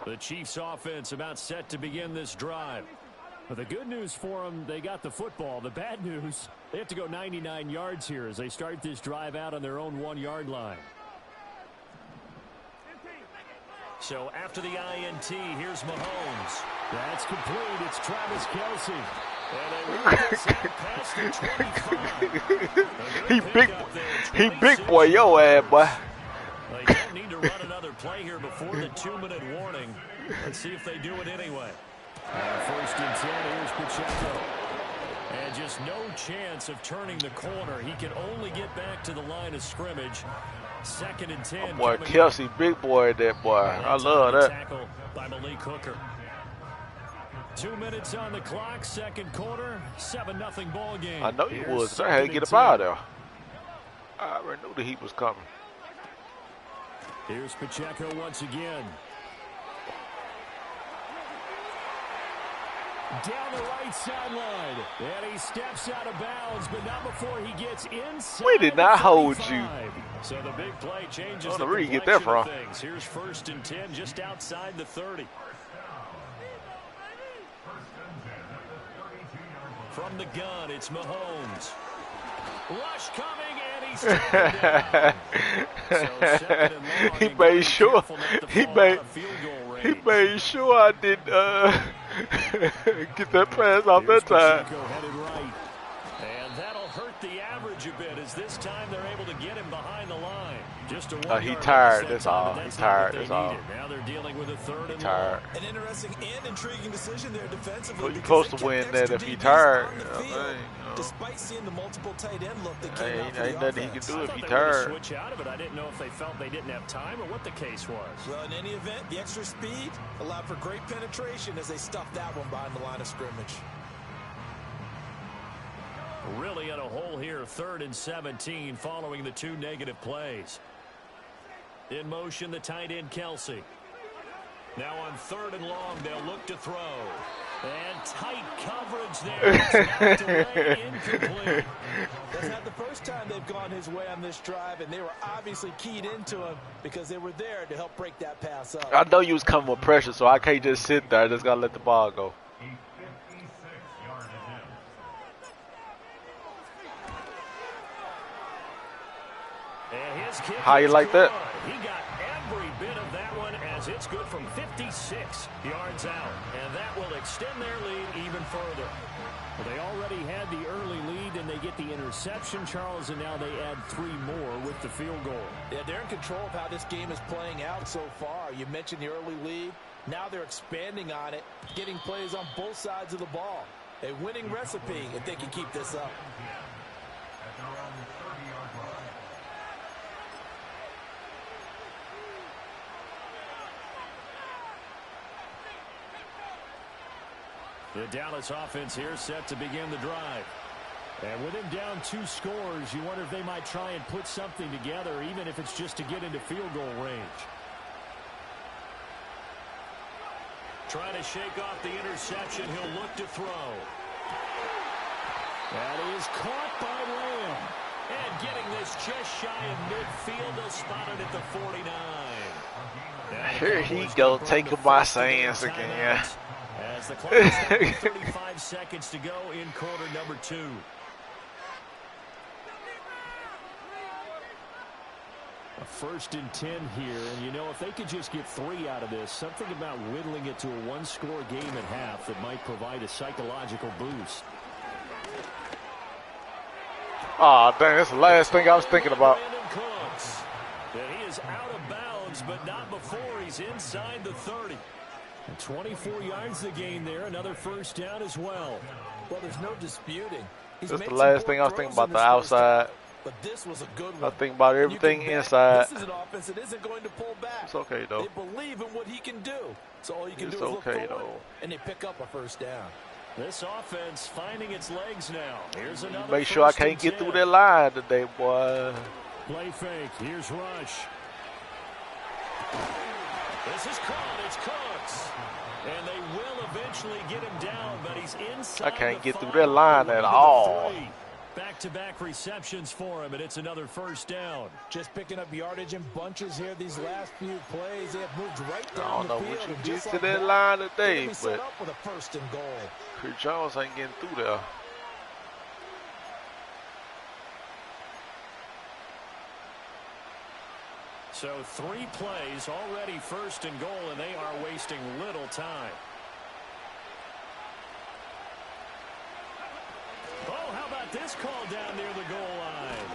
The Chiefs offense about set to begin this drive. But the good news for them, they got the football. The bad news, they have to go 99 yards here as they start this drive out on their own 1-yard line. So after the INT, here's Mahomes. That's complete. It's Travis Kelce. And they move this out past the 25. He big boy, yo ass boy. They don't need to run another play here before the 2-minute warning. Let's see if they do it anyway. First and 10, here's Pacheco. And just no chance of turning the corner. He can only get back to the line of scrimmage. Second and 10. Boy, Kelce, big boy, that boy. I love that. Tackle by Malik Hooker. 2 minutes on the clock, second quarter, 7-0 ball game. I know he was. I had to get him out of there. I already knew the heat was coming. Here's Pacheco once again. Down the right sideline. And he steps out of bounds, but not before he gets inside. We did not hold you. So the big play changes I don't know the where you get that from. things. Here's first and 10 just outside the 30. From the gun, it's Mahomes. Rush coming, and he's taken down. So second and long, He made sure. He made made sure I did get that pass off that time. Headed right. And that'll hurt the average a bit as this time they're able to get him behind the line. Just a He tired, that's all. He tired, that's all. Now they're dealing with a third and Tired. An interesting and intriguing decision there defensively. Well, you're supposed to win that if he tired. Despite seeing the multiple tight end look that came out for Ain't the nothing he can offense. do if he they tired. switch out of it. I didn't know if they felt they didn't have time or what the case was. Well, in any event, the extra speed allowed for great penetration as they stuffed that one behind the line of scrimmage. Really in a hole here, 3rd and 17 following the 2 negative plays. In motion, the tight end Kelce. Now on 3rd and long, they'll look to throw. And tight coverage there. It's knocked away, incomplete. That's not the first time they've gone his way on this drive, and they were obviously keyed into him because they were there to help break that pass up. I know you was coming with pressure, so I can't just sit there. I just gotta let the ball go. How you like that? He got every bit of that one as it's good from 56 yards out. And that will extend their lead even further. Well, they already had the early lead, and they get the interception, Charles, and now they add 3 more with the field goal. Yeah, they're in control of how this game is playing out so far. You mentioned the early lead. Now they're expanding on it, getting plays on both sides of the ball. A winning recipe if they can keep this up. The Dallas offense here set to begin the drive. And with him down 2 scores, you wonder if they might try and put something together, even if it's just to get into field goal range. Trying to shake off the interception. He'll look to throw. That is caught by Lamb. And getting this just shy of midfield. They'll spot it at the 49. Here he go, taking my sands again. As the clock is down to 35 seconds to go in quarter number 2. A 1st and 10 here, and you know if they could just get 3 out of this, something about whittling it to a 1-score game at half that might provide a psychological boost. Oh, dang, that's the last thing I was thinking about. And he is out of bounds, but not before he's inside the 30. And 24 yards the gain there, another first down as well. Well, there's no disputing. That's the last thing I was thinking about, the outside. But this was a good one. I think about everything inside. This is an offense that isn't going to pull back. It's okay, though. They believe in what he can do. So all you can It's do is look okay, forward, though. and they pick up a first down. This offense finding its legs now. Here's another. Make sure I can't get through that line today, boy. Play fake. Here's Rush. This is caught. It's Cooks. And they will eventually get him down, but he's inside. I can't get through that line at all. Back-to-back receptions for him, and it's another first down. Just picking up yardage in bunches here these last few plays. They have moved right I down don't know the field. what you And did just to like that line today, they're gonna be but set up with a first and goal. Chris Jones ain't getting through there. So 3 plays, already first and goal, and they are wasting little time. Oh, how about this call down near the goal line?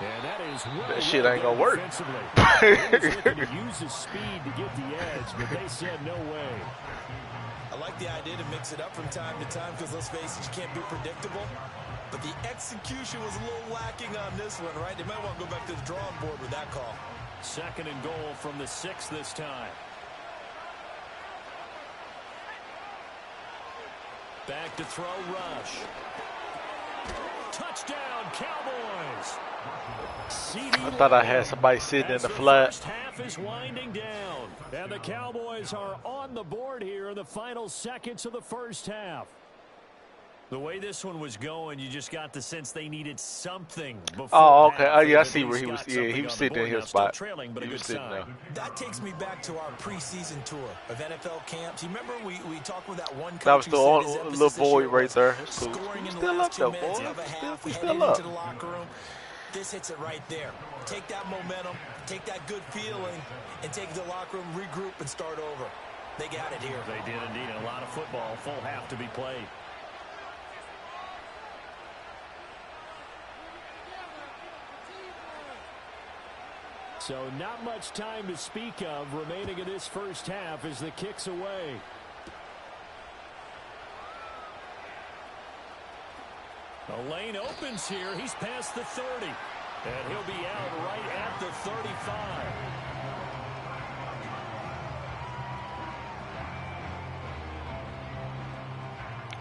And that is That shit ain't gonna work. He was looking to use his speed to get the edge, but they said no way. I like the idea to mix it up from time to time because, let's face it, you can't be predictable. But the execution was a little lacking on this one, right? They might want to go back to the drawing board with that call. Second and goal from the 6 this time. Back to throw, Rush. Touchdown, Cowboys. I thought I had somebody sitting in the flat. First half is winding down, and the Cowboys are on the board here in the final seconds of the first half. The way this one was going, you just got the sense they needed something before. Oh, okay. Oh, yeah, I see where he was. Yeah, he was sitting in his spot. Trailing, but he was sitting there. That takes me back to our preseason tour of NFL camps. You remember we talked with that one coach. That was the who little boy right there. It's cool. Scoring in the Still last up, 2 though, minutes boy. of a half. We Still headed up. into the locker room. This hits it right there. Take that momentum, take that good feeling, and take the locker room, regroup, and start over. They got it here. They did indeed. A lot of football, full half to be played. So not much time to speak of remaining in this first half as the kick's away. The lane opens here. He's past the 30. And he'll be out right at the 35.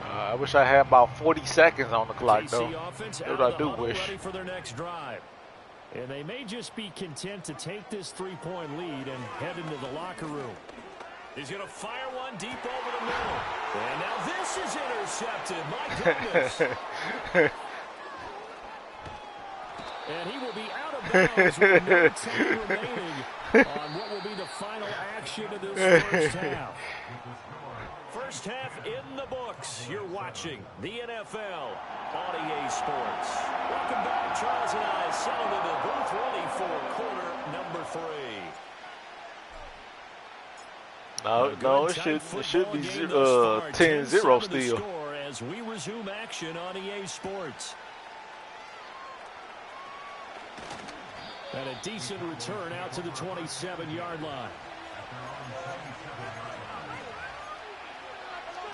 I wish I had about 40 seconds on the clock, though. Offense That's what I do wish. ready for their next drive. And they may just be content to take this 3-point lead and head into the locker room. He's going to fire one deep over the middle. And now this is intercepted. My goodness. And he will be out of bounds with no time remaining on what will be the final action of this first half. First half in the books. You're watching the NFL on EA Sports. Welcome back. Charles and I settled in the booth ready for quarter number 3. No, it should be 10-0 still. As we resume action on EA Sports. And a decent return out to the 27-yard line.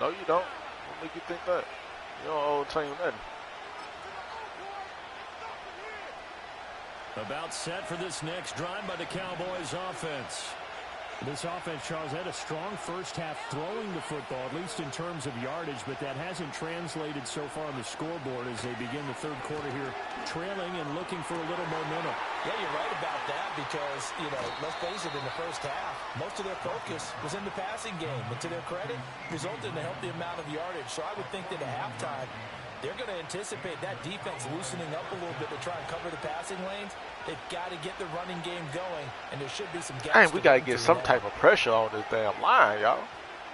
No, you don't. What make you think that? You don't owe a team nothing. About set for this next drive by the Cowboys offense. This offense, Charles, had a strong first half throwing the football, at least in terms of yardage, but that hasn't translated so far on the scoreboard as they begin the third quarter here, trailing and looking for a little momentum. Yeah, you're right about that because, let's face it, in the first half, most of their focus was in the passing game. And to their credit, resulted in a healthy amount of yardage. So I would think that at halftime, they're going to anticipate that defense loosening up a little bit to try and cover the passing lanes. They've got to get the running game going, and there should be some gaps. Dang, we got to get some type of pressure on this damn line, y'all.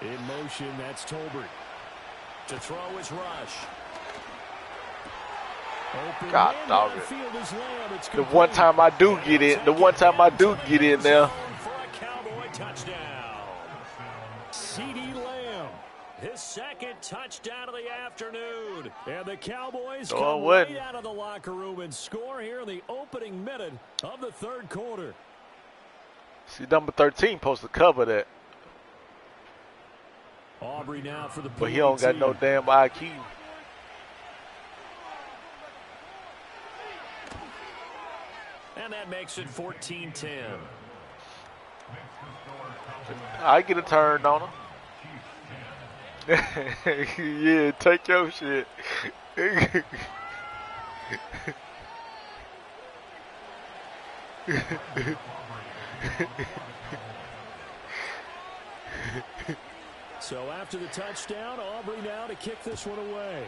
In motion, that's Tolbert. To throw is Rush. Open God dog it. The one complete. time I do get in, there. For a Cowboy touchdown. CeeDee Lamb, his second touchdown of the afternoon. And the Cowboys come right out of the locker room and score here in the opening minute of the third quarter. See, number 13 supposed to cover that. Aubrey now for the But he don't got no damn IQ. And that makes it 14-10. I get a turn on him. Yeah, take your shit. So after the touchdown, Aubrey now to kick this one away.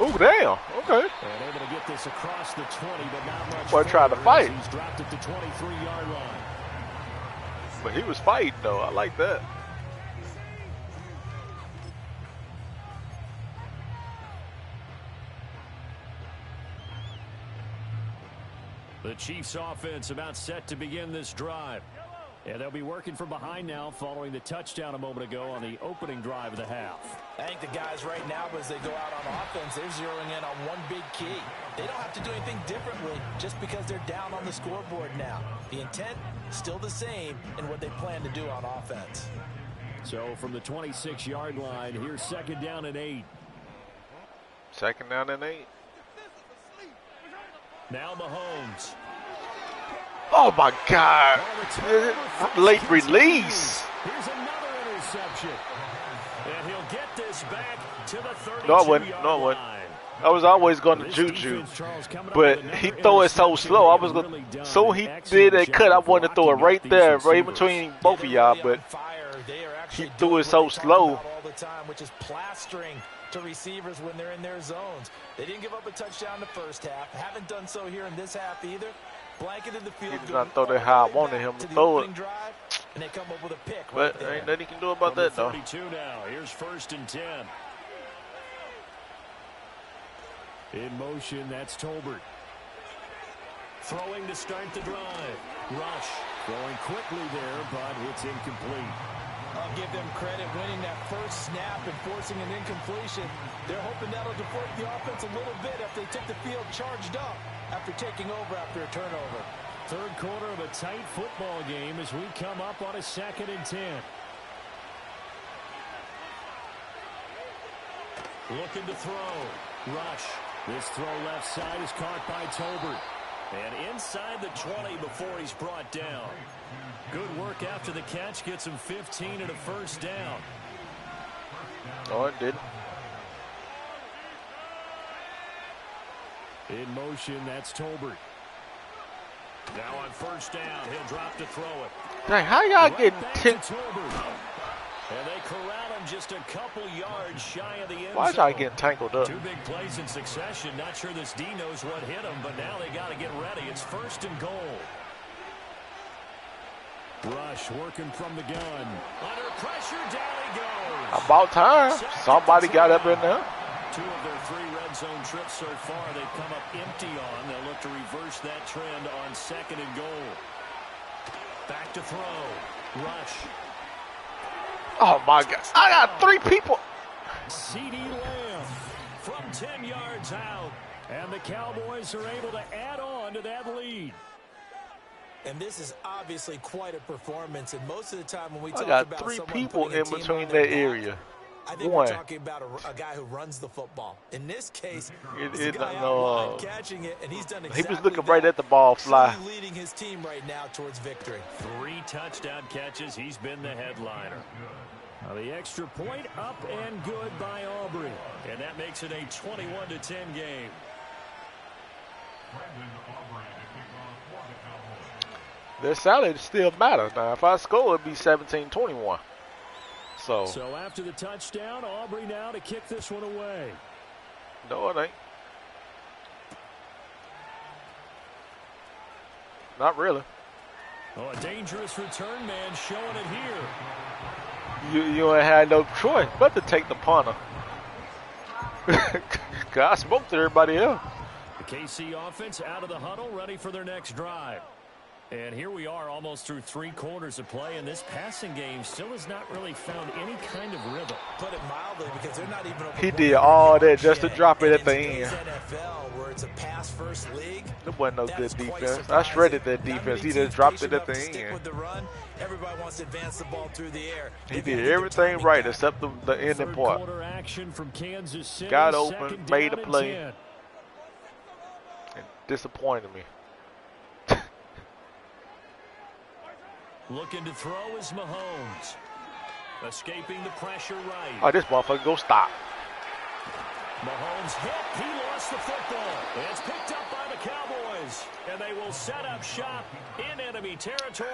Oh, damn. Okay. And able to get this across the 20, but not much. Boy tried to fight. He's dropped it to 23-yard line. But he was fighting, though. I like that. The Chiefs offense about set to begin this drive. And they'll be working from behind now following the touchdown a moment ago on the opening drive of the half. I think the guys right now, as they go out on offense, they're zeroing in on one big key. They don't have to do anything differently just because they're down on the scoreboard now. The intent still the same in what they plan to do on offense. So from the 26-yard line, here's 2nd down and 8. 2nd down and 8. Now Mahomes. Oh, my God. Late release. Here's another interception. And he'll get this back to the 32-yard No, I wouldn't. I was always going to Juju, but he throw it so slow. I was going so he did a cut. I wanted to throw it right there, right between both of y'all, but he threw it so slow. All the time, which is plastering to receivers when they're in their zones. They didn't give up a touchdown in the first half. Haven't done so here in this half either. Blanketed the field. He did not throw that how I wanted him to throw it. Drive, and they come up with a pick. But there ain't nothing he can do about that, though. 32 now. Here's 1st and 10. In motion, that's Tolbert. Throwing to start the drive. Rush. Throwing quickly there, but it's incomplete. I'll give them credit winning that first snap and forcing an incompletion. They're hoping that'll deflate the offense a little bit after they took the field charged up after taking over after a turnover. 3rd quarter of a tight football game as we come up on a 2nd and 10. Looking to throw. Rush. This throw left side is caught by Tolbert. And inside the 20 before he's brought down. Good work after the catch. Gets him 15 and a 1st down. Oh, it did. In motion, that's Tolbert. Now on 1st down, he'll drop to throw it. Dang, how y'all getting And they corral him just a couple yards shy of the end zone. Why is y'all getting tangled up? 2 big plays in succession. Not sure this D knows what hit him, but now they got to get ready. It's 1st and goal. Rush working from the gun. Under pressure, down he goes. About time. Somebody got up in there. 2 of their 3 red zone trips so far they've come up empty on. They'll look to reverse that trend on 2nd and goal. Back to throw. Rush. Oh, my God. I got 3 people. CeeDee Lamb from 10 yards out. And the Cowboys are able to add on to that lead. And this is obviously quite a performance. And most of the time when we talk got about 3 someone people putting a in team between on their that back, area. I think we're talking about a guy who runs the football. In this case, it's a guy out catching it, and he's done exactly he was looking right at the ball fly. Leading his team right now towards victory. 3 touchdown catches. He's been the headliner. Now the extra point up and good by Aubrey. And that makes it a 21-10 game. Their salary still matters. Now, if I score, it'd be 17-21. So after the touchdown, Aubrey now to kick this one away. No, it ain't. Not really. Oh, a dangerous return man showing it here. You ain't had no choice but to take the punter. I smoked everybody else. The KC offense out of the huddle, ready for their next drive. And here we are almost through 3 quarters of play, and this passing game still has not really found any kind of rhythm. Put it mildly, because they're not even. He did all that just to drop it at the end. NFL, where it's a pass-first league, there wasn't no good defense. I shredded that defense. He just dropped it at the end. With the run, everybody wants to advance the ball through the air. He did everything right except the ending part. Quarter action from Kansas City. Got open, made a play, and disappointed me. Looking to throw is Mahomes. Escaping the pressure right. Oh, this motherfucker go stop. Mahomes hit. He lost the football. It's picked up by the Cowboys. And they will set up shop in enemy territory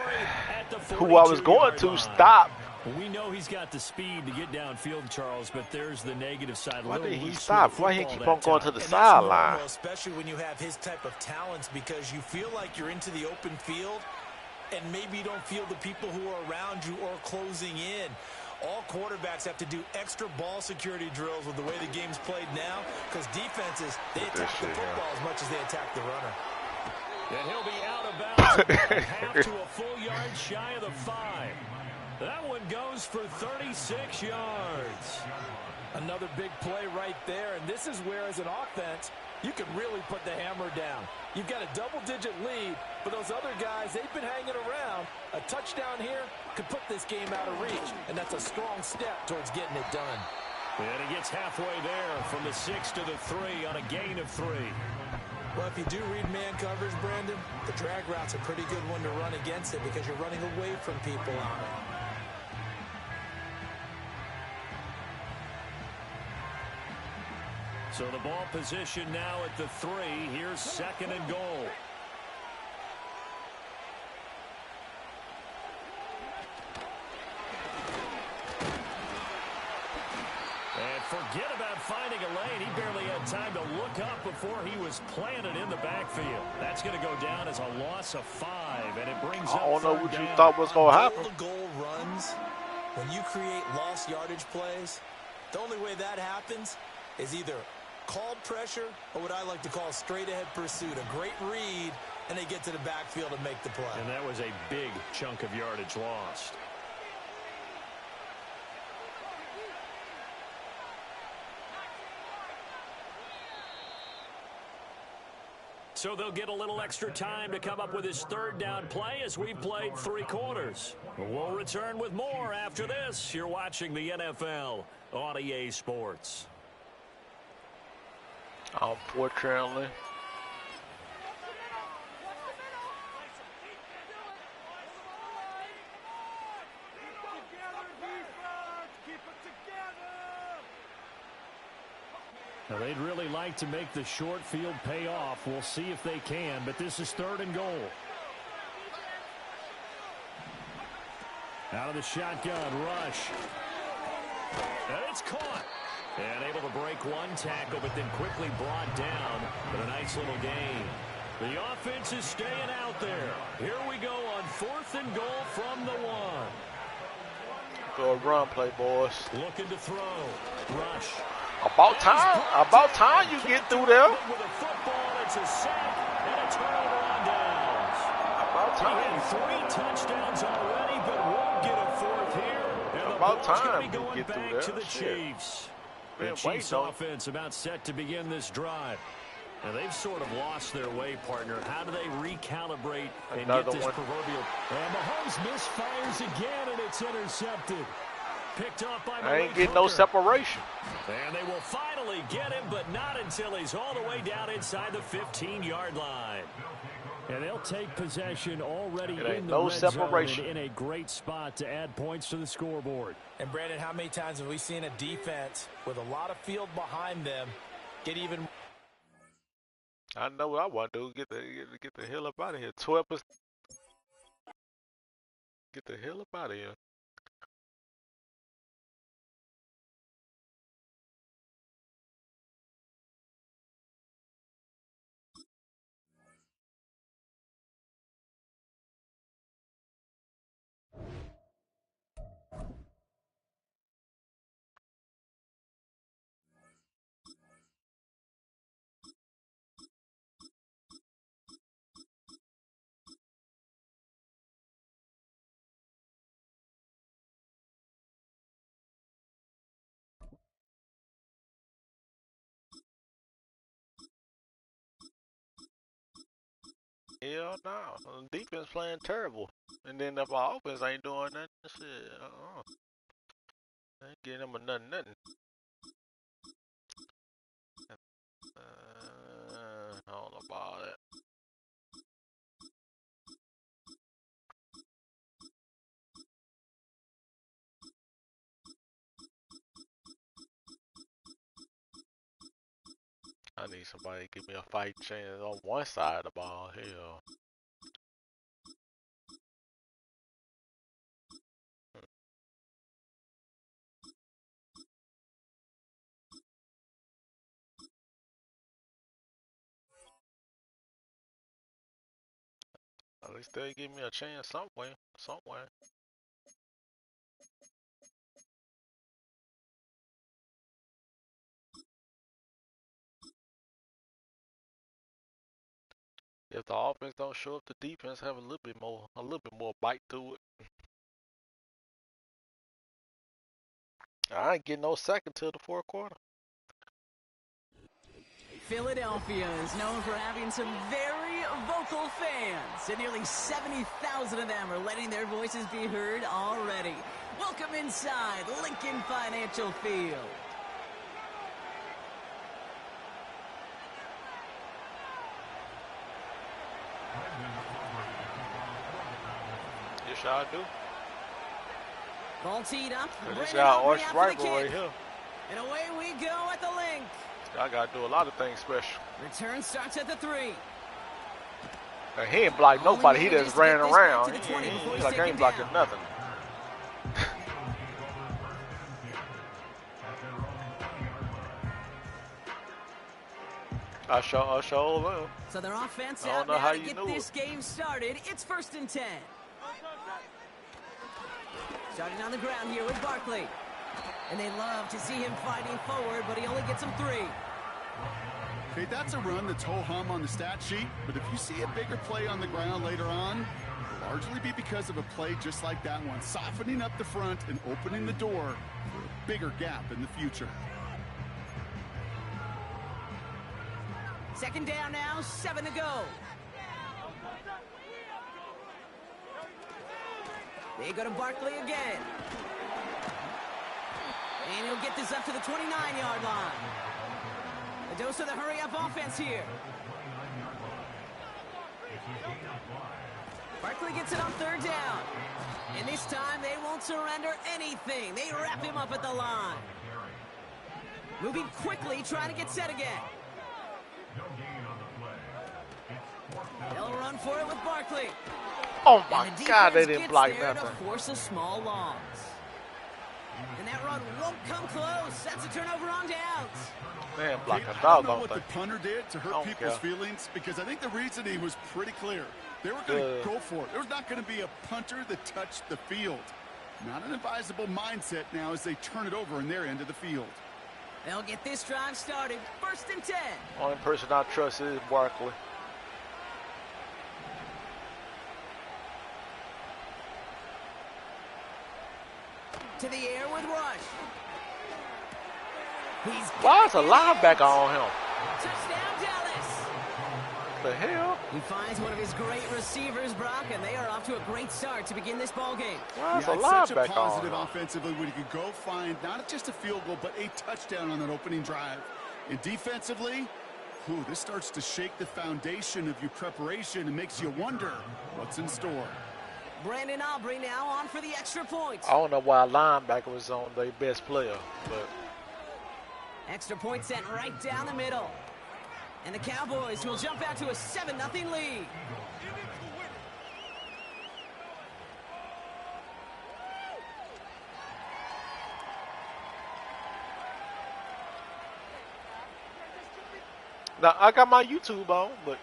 at the 42-yard line. Who I was going to stop We know he's got the speed to get downfield, Charles, but there's the negative side. Why did he stop? Why he keep on going to the sideline? sideline? Especially when you have his type of talents, because you feel like you're into the open field, and maybe you don't feel the people who are around you or closing in. All quarterbacks have to do extra ball security drills with the way the game's played now, because defenses, they attack the football as much as they attack the runner. And he'll be out of bounds, a half to a full yard shy of the 5. That one goes for 36 yards. Another big play right there, and this is where, as an offense, you can really put the hammer down. You've got a double-digit lead, but those other guys, they've been hanging around. A touchdown here could put this game out of reach, and that's a strong step towards getting it done. And he gets halfway there from the 6 to the 3 on a gain of 3. Well, if you do read man coverage, Brandon, the drag route's a pretty good one to run against it because you're running away from people on it. So the ball position now at the 3. Here's 2nd and goal. And forget about finding a lane. He barely had time to look up before he was planted in the backfield. That's going to go down as a loss of 5, and it brings up I don't know what down. you thought was going to happen. Goal runs, when you create lost yardage plays, the only way that happens is either called pressure or what I like to call straight-ahead pursuit. A great read, and they get to the backfield and make the play. And that was a big chunk of yardage lost. So they'll get a little extra time to come up with his 3rd down play as we've played 3 quarters. We'll return with more after this. You're watching the NFL on EA Sports. Unfortunately. Now, they'd really like to make the short field pay off. We'll see if they can, but this is 3rd and goal. Out of the shotgun, rush. And it's caught. And able to break one tackle, but then quickly brought down. But a nice little gain. The offense is staying out there. Here we go on 4th and goal from the 1. Go run play, boys. Looking to throw. Rush. About time. About time you get through there. With a football, it's a sack and a turnover on downs. About time. He had 3 touchdowns already, but won't get a 4th here. And about the time be going you get back through there. to the Shit. Chiefs. Man, The Chiefs offense about set to begin this drive. Now, they've sort of lost their way, partner. How do they recalibrate and get this proverbial? And Mahomes misfires again, and it's intercepted. Picked off by I ain't getting no separation. And they will finally get him, but not until he's all the way down inside the 15-yard line. And they'll take possession already in the red zone and in a great spot to add points to the scoreboard. And, Brandon, how many times have we seen a defense with a lot of field behind them get even? I know what I want to do. Get the hell up out of here. 12%. Get the hell up out of here. Hell no. Defense playing terrible. And then if our offense ain't doing nothing, shit, ain't getting them a nothing. I don't know about that. I need somebody to give me a fight chance on one side of the ball. Hell. They still give me a chance somewhere. If the offense don't show up, the defense have a little bit more bite to it. I ain't getting no sack until the fourth quarter. Philadelphia is known for having some very vocal fans, and nearly 70,000 of them are letting their voices be heard already. Welcome inside Lincoln Financial Field. Yes, I do. Ball teed up. This guy arch rival right here. And away we go at the link. I gotta do a lot of things special. Return starts at the 3. And he ain't blocked nobody. He just ran around. He's like, I ain't blocking nothing. I sure will. So their offense out now to get this game started. It's 1st and 10. Starting on the ground here with Barkley. And they love to see him fighting forward, but he only gets them 3. Okay, that's a run that's ho-hum on the stat sheet, but if you see a bigger play on the ground later on, it'll largely be because of a play just like that one, softening up the front and opening the door for a bigger gap in the future. 2nd down now, 7 to go. They go to Barkley again. And he'll get this up to the 29-yard line. A dose of the hurry-up offense here. Barkley gets it on 3rd down. And this time they won't surrender anything. They wrap him up at the line. Moving quickly, trying to get set again. They'll run for it with Barkley. Oh my God, they didn't block nothing. To force a small loss. And that run won't come close. That's a turnover on downs. Man, block a I don't dog know on what thing. the punter did to hurt people's feelings, because I think the reasoning was pretty clear. They were going to go for it. There was not going to be a punter that touched the field. Not an advisable mindset now as they turn it over in their end of the field. They'll get this drive started. 1st and 10. Only person I trust is Barkley. To the air with Rush. Why is a linebacker on him? Touchdown, Dallas. The hell? He finds one of his great receivers, Brock, and they are off to a great start to begin this ball game. Why is a such a linebacker positive on him? offensively when he could go find not just a field goal, but a touchdown on that opening drive. And defensively, this starts to shake the foundation of your preparation and makes you wonder what's in store. Brandon Aubrey now on for the extra point. I don't know why a linebacker was on their best player, but extra point sent right down the middle. And the Cowboys will jump out to a 7-0 lead. now I got my YouTube on, but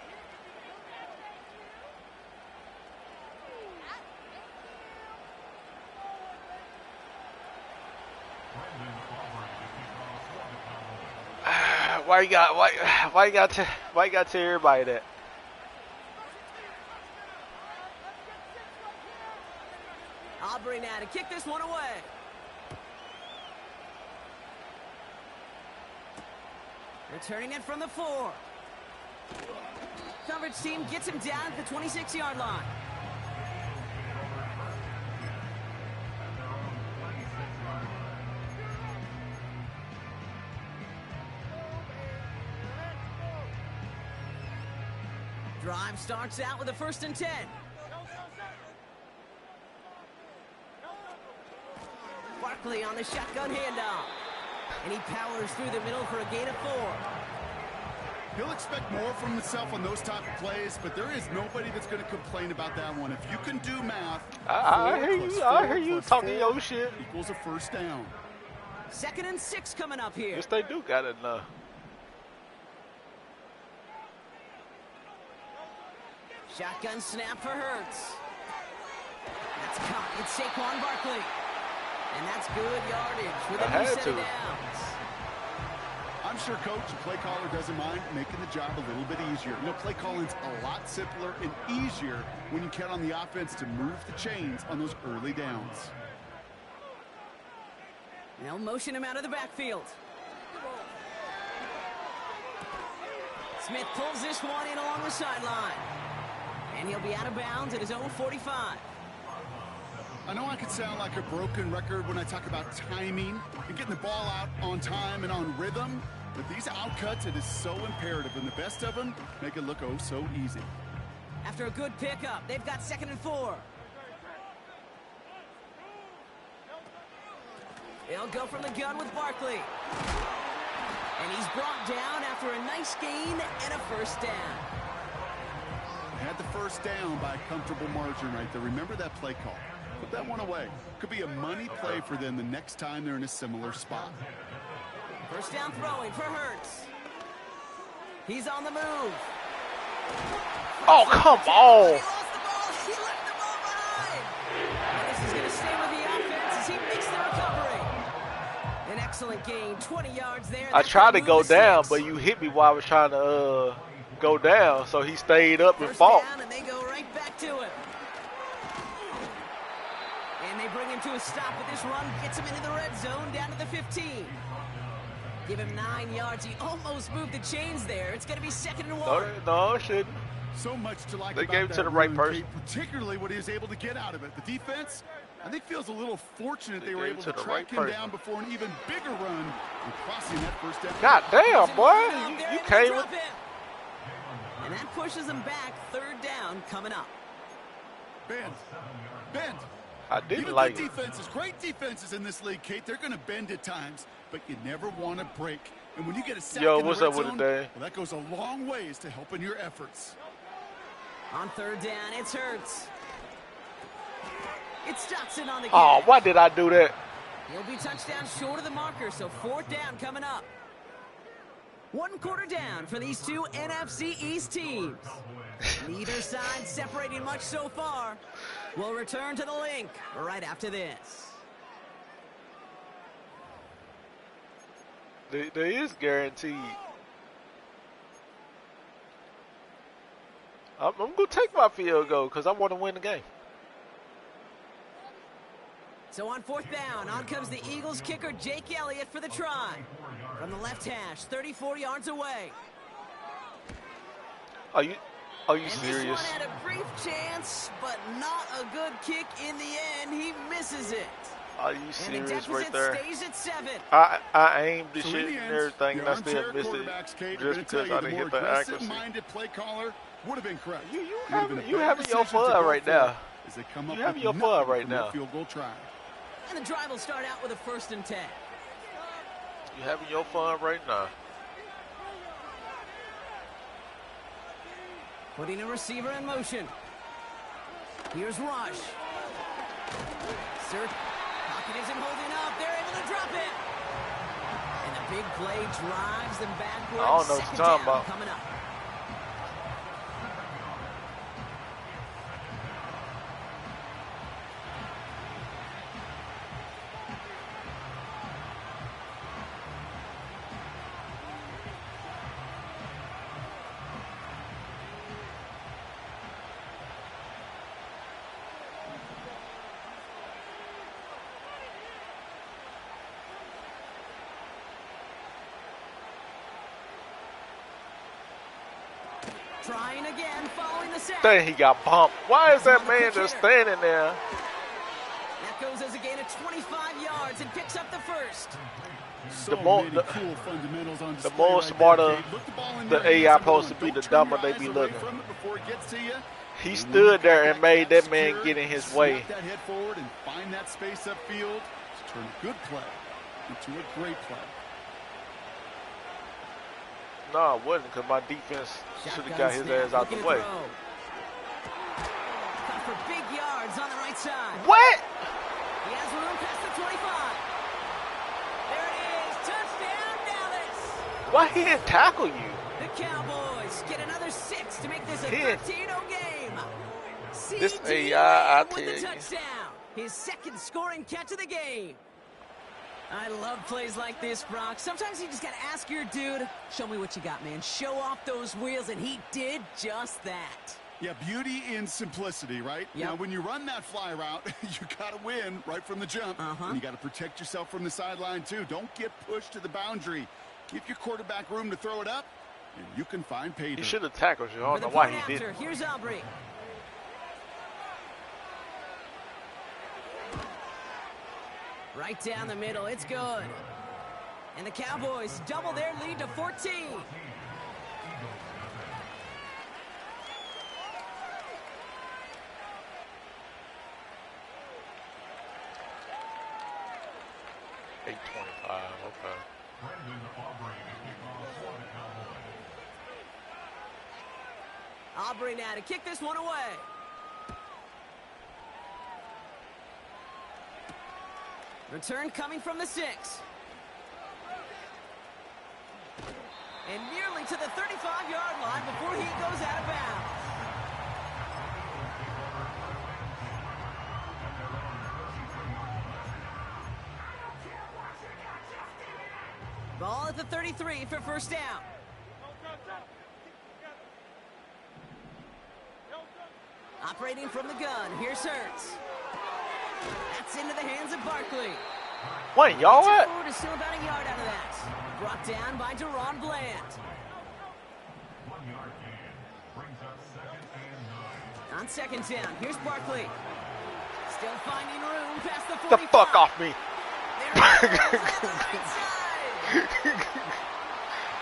why you got to everybody that? Aubrey now to kick this one away. Returning it from the 4. Coverage team gets him down at the 26-yard line. Drive starts out with a 1st and 10. Barkley on the shotgun handoff. And he powers through the middle for a gain of 4. He'll expect more from himself on those type of plays, but there is nobody that's going to complain about that one. If you can do math, I hear you talking your shit. Equals a 1st down. 2nd and 6 coming up here. Yes, they do got it now. Shotgun snap for Hurts. That's caught. It's Saquon Barkley. And that's good yardage with a new set of downs. I'm sure coach and play caller doesn't mind making the job a little bit easier. You know, play calling's a lot simpler and easier when you count on the offense to move the chains on those early downs. They'll motion him out of the backfield. Smith pulls this one in along the sideline. And he'll be out of bounds at his own 45. I know I can sound like a broken record when I talk about timing and getting the ball out on time and on rhythm, but these outcuts, it is so imperative, and the best of them make it look oh so easy. After a good pickup, they've got 2nd and 4. They'll go from the gun with Barkley. And he's brought down after a nice gain and a first down. Had the first down by a comfortable margin right there. Remember that play call. Put that one away. Could be a money play for them the next time they're in a similar spot. First down throwing for Hurts. He's on the move. Oh, come on. He lost the ball. He left the ball behind. And this is going to stay with the offense as he makes the recovery. An excellent gain. 20 yards there. I tried to go down, but you hit me while I was trying to go down, so he stayed up and fought. First down, and they go right back to it. And they bring him to a stop with this run. Gets him into the red zone down to the 15. Give him 9 yards. He almost moved the chains there. It's going to be 2nd and 1. No, it shouldn't. So much to like They about gave it to that the right run, person. Kate, particularly what he was able to get out of it. The defense, I think, feels a little fortunate they were able to track him down before an even bigger run and crossing that first down. God damn, boy. You came with... And that pushes them back. 3rd down coming up. Bend. I didn't Even like good it. defenses, great defenses in this league, Kate, they're going to bend at times, but you never want to break. And when you get a sack Yo, in what's the up red with zone, it, Dave? well, that goes a long ways to helping your efforts. On 3rd down, it's Hurts. It's Dotson on the Oh, catch. why did I do that? He'll be touchdown short of the marker, so 4th down coming up. 1 quarter down for these two NFC East teams. Neither side separating much so far. We'll return to the link right after this. There is guaranteed. I'm going to take my field goal because I want to win the game. So on 4th down, on comes the Eagles kicker Jake Elliott for the try. From the left hash, 34 yards away. Are you And serious? this one had a brief chance, but not a good kick in the end. He misses it. Are you And the serious deficit right there? stays at 7. I aimed the So shit in the and end, everything, the and I still armchair missed it quarterbacks, Kate, just because I didn't hit the accuracy. aggressive-minded play caller would have been correct. You Would have been a having better your decision to fun go right for it now. as they come up You having with your nothing fun right from that now. field goal try. And the drive will start out with a 1st and 10. You having your fun right now. Putting a receiver in motion. Here's Rush. Sir, pocket isn't holding up. They're able to drop it. And the big play drives them backwards. I don't know what you're 2nd talking down about. coming up. Trying again, following the sack. Dang, he got bumped. Why is that man just standing there? That goes as a gain of 25 yards and picks up the 1st. So more- many the- cool fundamentals on the display more right smarter there, Kate. Look the ball in the your AI hands and supposed run. to be, Don't the turn dumber your they eyes be away looking. from it before it gets to you. He And stood there look and at made that man secure, get in his snap way. that head forward and find that space upfield to turn a good play into a great play. No, it wasn't, because my defense should have got his ass out the Looking to way. throw. Cut for big yards on the right side. What? He has room past the 25. There it is. Touchdown, Dallas. Why he didn't tackle you? The Cowboys get another 6 to make this a Hit. 13-0 game. game. This C.J. AI, I Lamb tell with the you. touchdown. His second scoring catch of the game. I love plays like this, Brock. Sometimes you just got to ask your dude, show me what you got, man. Show off those wheels, and he did just that. Yeah, beauty in simplicity, right? Yep. Now, when you run that fly route, you got to win right from the jump. And you got to protect yourself from the sideline, too. Don't get pushed to the boundary. Give your quarterback room to throw it up, and you can find pay dirt. He should have tackled you. I For don't the know why point he after, didn't. here's Aubrey. Right down the middle, it's good. And the Cowboys double their lead to 14. $8.25. Okay. Aubrey now to kick this one away. Return coming from the 6. And nearly to the 35-yard line before he goes out of bounds. Ball at the 33 for first down. Operating from the gun, here's Hurts. That's into the hands of Barkley. Wait, y'all at? Forward is still about a yard out of that. Brought down by Deron Bland. On second down, here's Barkley. Still finding room past the 45. The fuck off me. There he goes on the right side.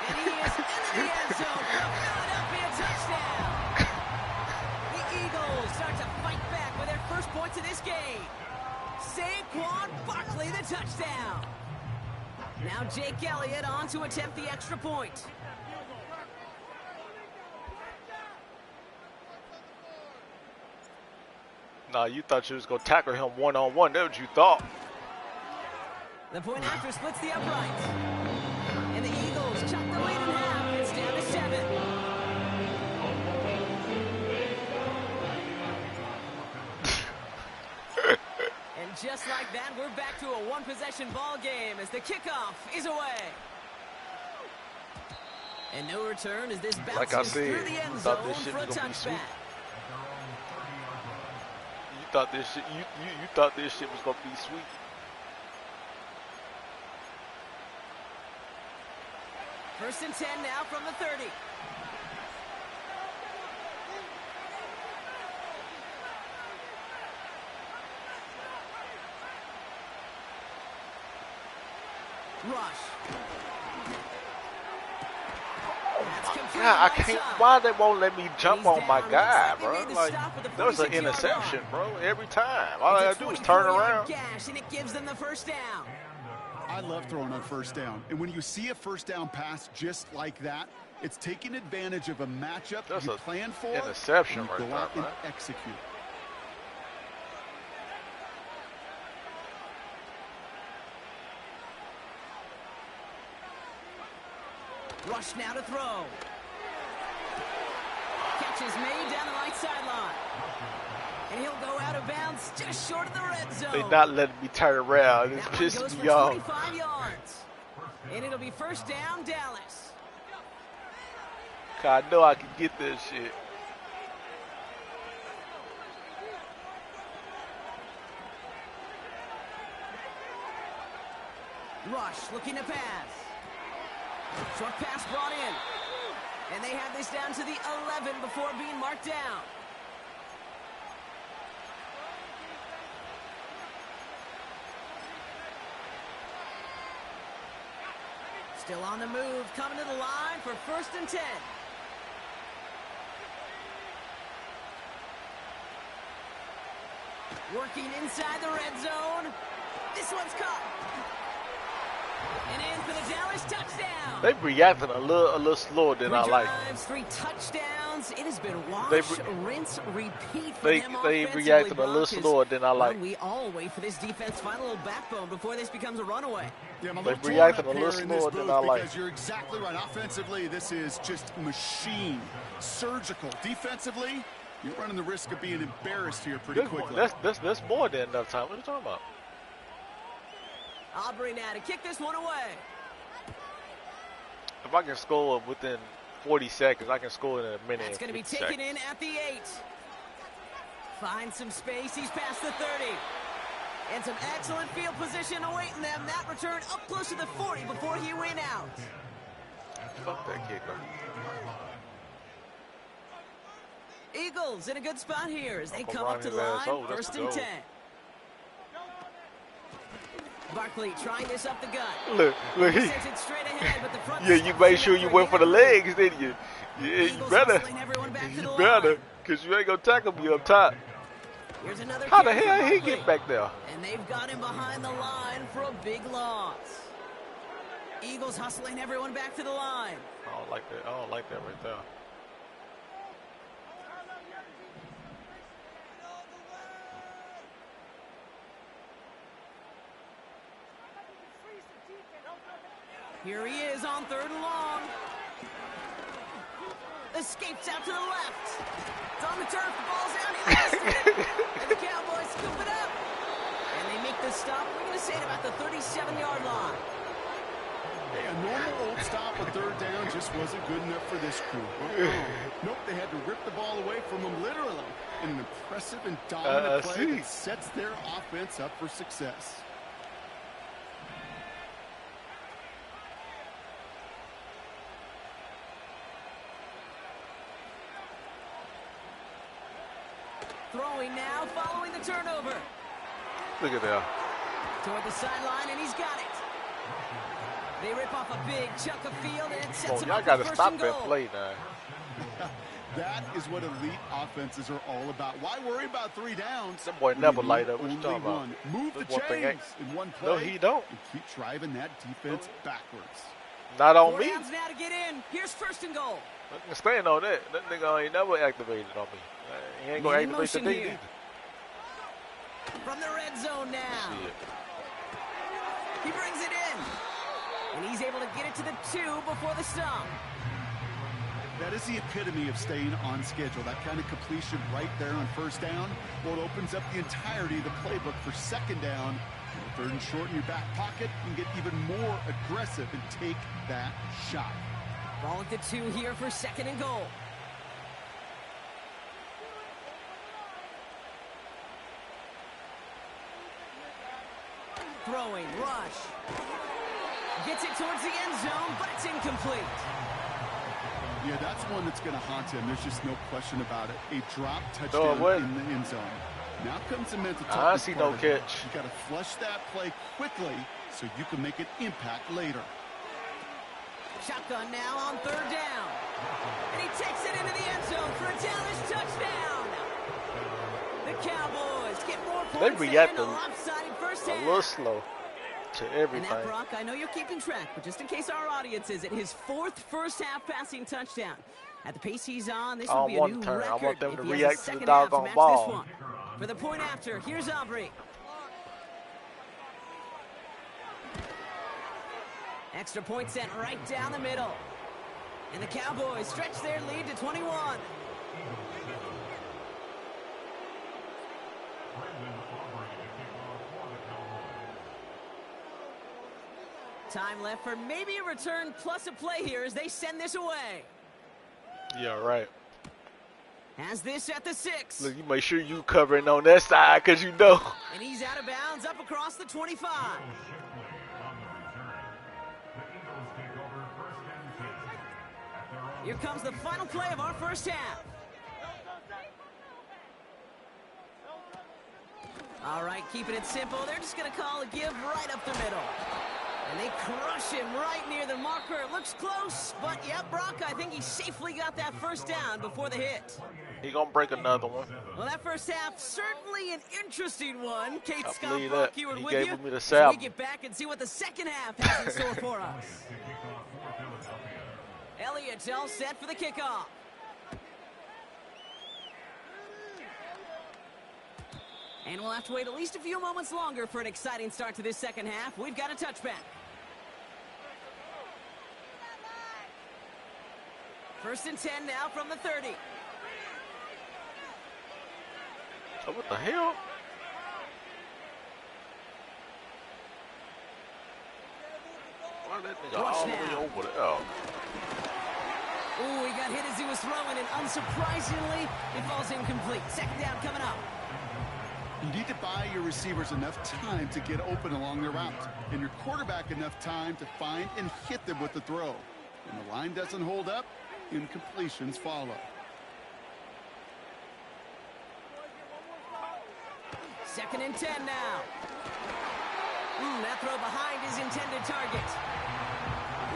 And he is into the end zone for a Philadelphia touchdown. The Eagles start to fight back with their first points of this game. Saquon Barkley, the touchdown. Now Jake Elliott on to attempt the extra point. Nah, you thought you was going to tackle him one-on-one. That's what you thought. The point after splits the uprights. And the Eagles chop the lead in half. It's down to 7. And just like that, we're back to a one-possession ball game as the kickoff is away. And no return as this bounces Like I said, through the end thought zone this shit for a was gonna be sweet. touchback. You thought this shit. You thought this shit was going to be sweet. First and 10 now from the 30. Rush. God, I can't. Why they won't let me jump on my guy, bro? Like that was an interception, bro. Every time, all I gotta do is turn around. Gash, and it gives them the first down. I love throwing on first down. And when you see a first down pass just like that, it's taking advantage of a matchup That's you a plan for. interception and you right go out there, and man. execute. Rush now to throw. Catch is made down the right sideline. And he'll go out of bounds just short of the red zone. They not letting me turn around. It's That one goes pissing for me off. 25 yards. And it'll be first down, Dallas. I know I can get this shit. Rush looking to pass. Short pass brought in. And they have this down to the 11 before being marked down. Still on the move, coming to the line for first and 10. Working inside the red zone. This one's caught. And in for the Dallas touchdown. They reacting a little slower than I like. 3 touchdowns. It has been wash, rinse, repeat for They them offensively, reacting a little Brock, slower than I like. We all wait for this defense to find a little backbone before this becomes a runaway. Yeah, I'm a They little reacting torn a up little here in this slower than booth I like. because you're exactly right. Offensively, this is just machine, surgical. Defensively, You're running the risk of being embarrassed here pretty quickly. That's more than enough time. What are you talking about? Aubrey now to kick this one away. If I can score within 40 seconds, I can score in a minute. That's going to be taken in at the 8. Find some space. He's past the 30. And some excellent field position awaiting them. That return up close to the 40 before he went out. Fuck that kicker. Eagles in a good spot here as they come up to the line. First and 10. Barkley trying this up the gut. Look, he sends it straight ahead, but the front you made sure you went for the legs, didn't you? Yeah, you better, because you ain't gonna tackle me up top. Here's another. How the hell he get back there? And they've got him behind the line for a big loss. Eagles hustling everyone back to the line. I don't like that. I don't like that right there. Here he is on 3rd and long. Escapes out to the left. It's on the turf. The ball's out. He lost it. And the Cowboys scoop it up. And they make the stop. We're going to say it about the 37-yard line. Hey, a normal old stop on 3rd down just wasn't good enough for this crew. Nope, they had to rip the ball away from them literally. In an impressive and dominant play that sets their offense up for success. Throwing now, following the turnover. Look at that. Toward the sideline, and he's got it. They rip off a big chunk of field, and it sets him up y'all got to for stop first and that goal. play now. That is what elite offenses are all about. Why worry about 3 downs? That boy never light up. What you talking about? Move the chains in one play. No, he don't. And keep driving that defense backwards. Not on 4 me. downs now to get in. Here's 1st and goal. Staying on that. That nigga ain't never activated on me. He ain't gonna activate the thing either. From the red zone now. He brings it in. And he's able to get it to the 2 before the stop. That is the epitome of staying on schedule. That kind of completion right there on 1st down. Well, it opens up the entirety of the playbook for 2nd down. 3rd and short in your back pocket. You can get even more aggressive and take that shot. Ball at the 2 here for 2nd and goal. Throwing, rush. Gets it towards the end zone, but it's incomplete. Yeah, that's one that's going to haunt him. There's just no question about it. A drop touchdown in the end zone. Now comes the mental toughness. I see no catch. You got to flush that play quickly so you can make an impact later. Shotgun now on 3rd down. And he takes it into the end zone for a Dallas touchdown. The Cowboys get more points. They react a lopsided first half. A little slow to everything. And that, Brock, I know you're keeping track, but just in case our audience isn't, his 4th first-half passing touchdown. At the pace he's on, this will be a new record. I want them to if he react has a to the second half doggone match ball. this one. For the point after, here's Aubrey. Extra point sent right down the middle. And the Cowboys stretch their lead to 21. Time left for maybe a return plus a play here as they send this away. Yeah, right. Has this at the 6. Look, you make sure you covering on that side because you know. And he's out of bounds up across the 25. Here comes the final play of our first half. All right, keeping it simple. They're just going to call a give right up the middle. And they crush him right near the marker. It looks close, but yeah, Brock, I think he safely got that first down before the hit. He gonna break another one. Well, that first half, certainly an interesting one. Kate I Scott believe Brock that. here He with gave you. me the So sap. we get back and see what the second half has in store for us. Elliott's all set for the kickoff. And we'll have to wait at least a few moments longer for an exciting start to this second half. We've got a touchback. First and 10 now from the 30. Oh, what the hell? Why that nigga all the way over there? Ooh, he got hit as he was throwing, and unsurprisingly, it falls incomplete. Second down coming up. You need to buy your receivers enough time to get open along their route, and your quarterback enough time to find and hit them with the throw. When the line doesn't hold up, incompletions follow. Second and 10 now. That throw behind his intended target.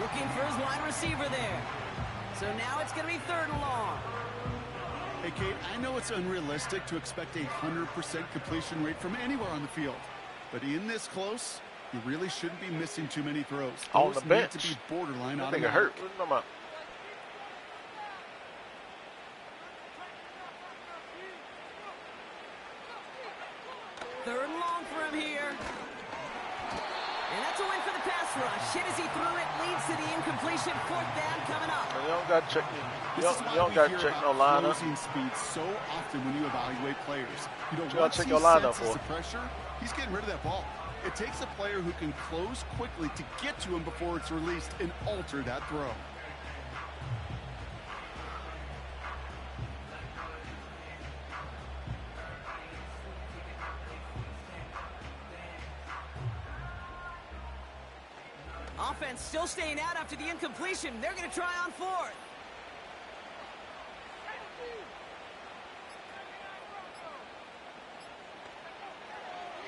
Looking for his wide receiver there. So now it's going to be third and long. Hey, Kate, I know it's unrealistic to expect a 100% completion rate from anywhere on the field. But in this close, you really shouldn't be missing too many throws. On the bench. Need to be borderline I automatic. think it hurt. What are you talking about? Third and long for him here. And that's a win for the pass rush. Hit as he threw it, leads to the incompletion. Fourth down coming up. You don't got to check. You don't got to check no lineup. Speed so often when you evaluate players. You know, once check your lineup for the pressure, he's getting rid of that ball. It takes a player who can close quickly to get to him before it's released and alter that throw. Offense still staying out after the incompletion. They're going to try on fourth.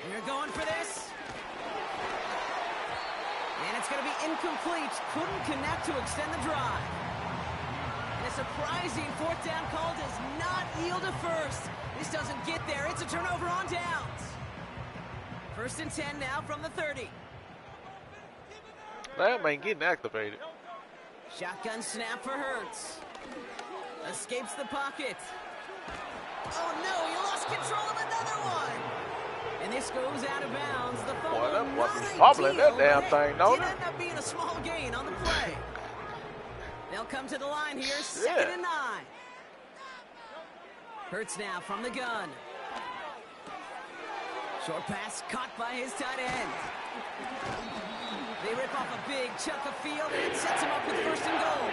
They're going for this. And it's going to be incomplete. Couldn't connect to extend the drive. And a surprising fourth down call does not yield a first. This doesn't get there. It's a turnover on downs. First and 10 now from the 30. That ain't getting activated. Shotgun snap for Hurts. Escapes the pocket. Oh no, he lost control of another one. And this goes out of bounds. The fumble, Boy, that not was hobbling that damn thing, don't it? it? Did end up being a small gain on the play. They'll come to the line here, second and 9. Hurts now from the gun. Short pass caught by his tight end. They rip off a big chunk of field, and it sets him up with first and goal.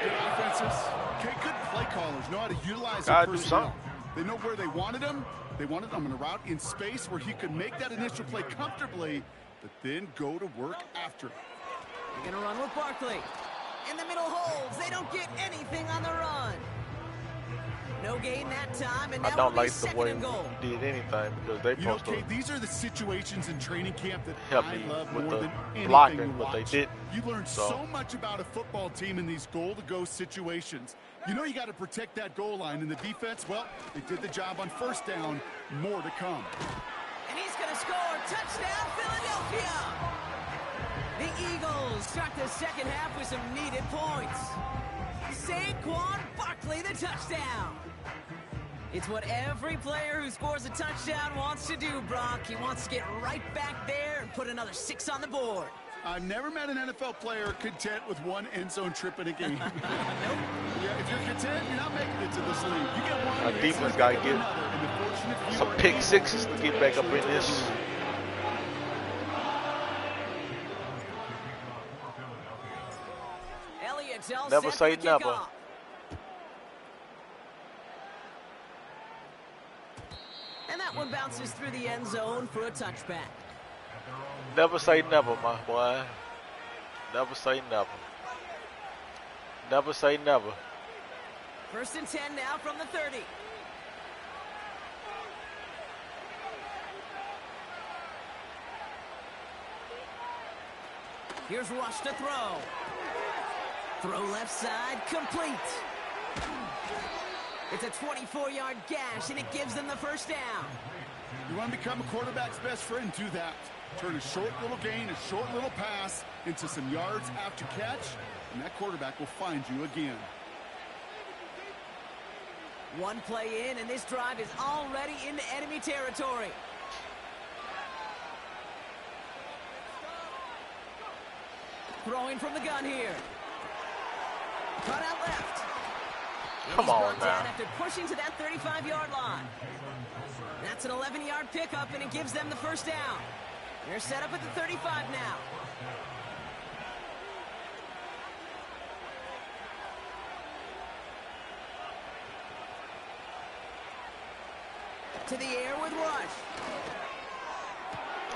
Good offenses. Okay, good play callers know how to utilize their personnel. They know where they wanted him. They wanted him in a route in space where he could make that initial play comfortably, but then go to work after. They're going to run with Barkley. In the middle holds. They don't get anything on the run. No gain that time, and now I don't like the second way and goal. he did anything because they supposed to these are the situations in training camp that help I me love with more the than anything blocking, to but they watch. didn't. You learn so much about a football team in these goal-to-go situations. You know you got to protect that goal line, and the defense, well, they did the job on first down. More to come. And he's going to score. Touchdown, Philadelphia! The Eagles start the second half with some needed points. Saquon Barkley, the touchdown. It's what every player who scores a touchdown wants to do, Brock. He wants to get right back there and put another 6 on the board. I've never met an NFL player content with one end zone trip in a game. Nope. Yeah, if you're content, you're not making it to this league. You get one. Our defense got to get some pick sixes to get back up in this. Never say never. And that one bounces through the end zone for a touchback. Never say never, my boy. Never say never. Never say never. First and 10 now from the 30. Here's Rush to throw. Throw left side, complete. It's a 24-yard gash, and it gives them the first down. You want to become a quarterback's best friend, do that. Turn a short little gain, a short little pass into some yards after catch, and that quarterback will find you again. One play in, and this drive is already into enemy territory. Throwing from the gun here. Cut out left. Come on now. After pushing to that 35-yard line. That's an 11-yard pickup, and it gives them the first down. They're set up at the 35 now. To the air with Rush.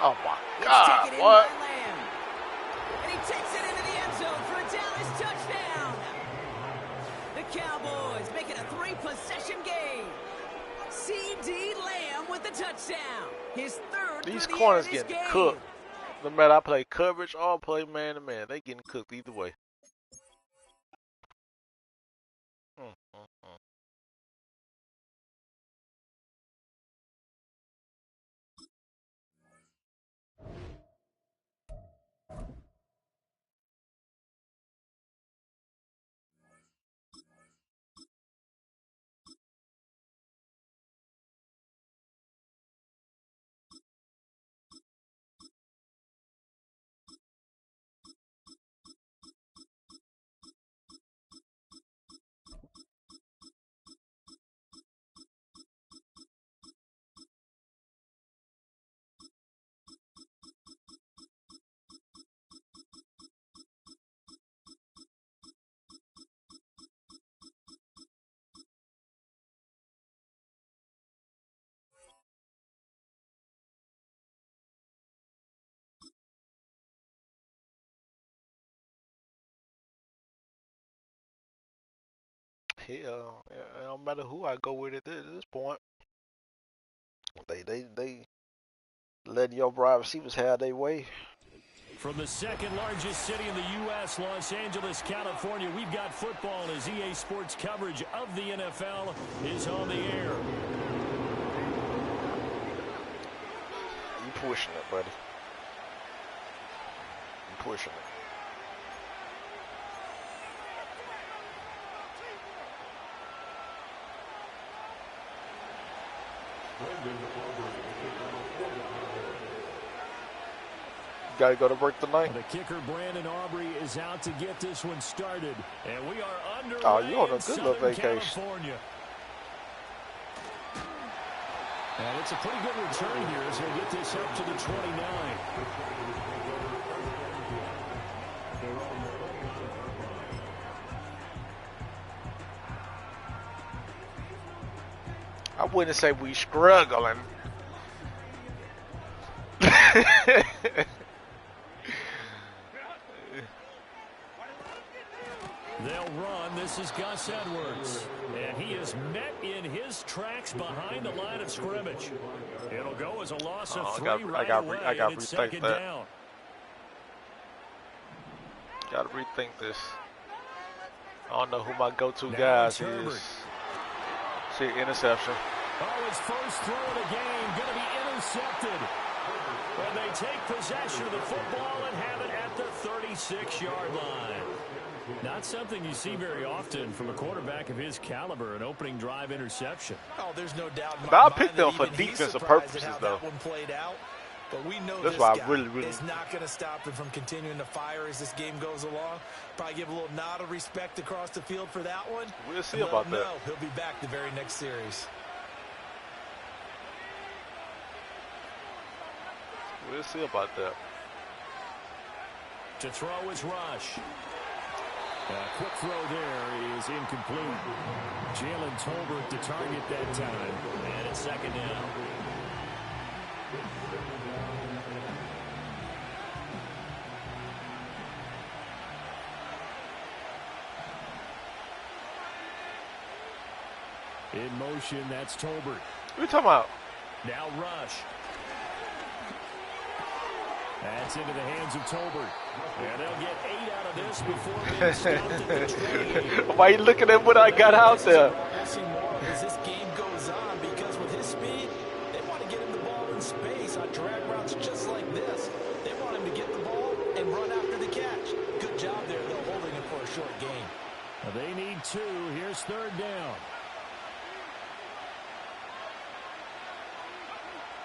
Oh my God! What? And he takes it into the end zone for a Dallas touchdown. The Cowboys make it a 3-possession game. C.D. Lamb with the touchdown. His third. These corners getting cooked. No matter I play coverage or play man to man, they getting cooked either way. Hell, it don't matter who I go with at this point. They letting your wide receivers have their way. From the second largest city in the U.S., Los Angeles, California, we've got football as EA Sports coverage of the NFL is on the air. You pushing it, buddy. You pushing it. Got to go to work tonight. The kicker, Brandon Aubrey, is out to get this one started. And we are underway. Oh, you on a good little vacation. California. And it's a pretty good return here as they get this up to the 29. I wouldn't say we struggling. They'll run. This is Gus Edwards. And he is met in his tracks behind the line of scrimmage. It'll go as a loss of 3 right away, and it's second down. Got to rethink this. I don't know who my go-to guys is. See, interception. Oh, his first throw of the game going to be intercepted. And they take possession of the football and have it at the 36-yard line. Not something you see very often from a quarterback of his caliber, an opening drive interception. Oh, there's no doubt in my I mind picked them for defensive purposes, though. That one played out. But we know that's this why guy I really is not going to stop him from continuing to fire as this game goes along. Probably give a little nod of respect across the field for that one. We'll see about that. He'll be back the very next series. We'll see about that. To throw is Rush. A quick throw there is incomplete. Jalen Tolbert to target that time. And it's second down. In motion, that's Tolbert. What are you talking about? Now Rush. That's into the hands of Tolbert. And they'll get 8 out of this before being stopped at the 20. Why are you looking at what I got out there? As this game goes on, because with his speed, they want to get him the ball in space on drag routes just like this. They want him to get the ball and run after the catch. Good job there, though, holding him for a short gain. They need 2. Here's third down.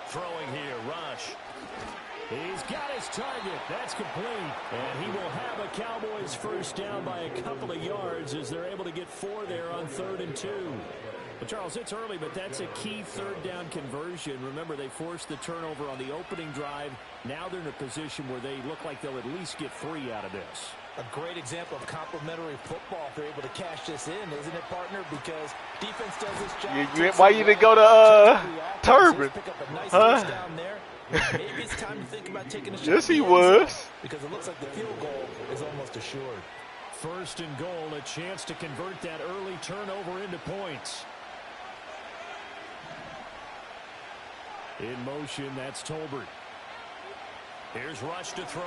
Throwing here, Rush. He's got his target. That's complete. And he will have a Cowboys first down by a couple of yards as they're able to get 4 there on 3rd and 2. But Charles, it's early, but that's a key 3rd down conversion. Remember, they forced the turnover on the opening drive. Now they're in a position where they look like they'll at least get 3 out of this. A great example of complementary football if they're able to cash this in, isn't it, partner? Because defense does this job. Why you didn't go to Turbin? Pick up a nice touchdown there. Maybe it's time to think about taking a shot. Yes, he was. Because it looks like the field goal is almost assured. 1st and goal, a chance to convert that early turnover into points. In motion, that's Tolbert. Here's Rush to throw.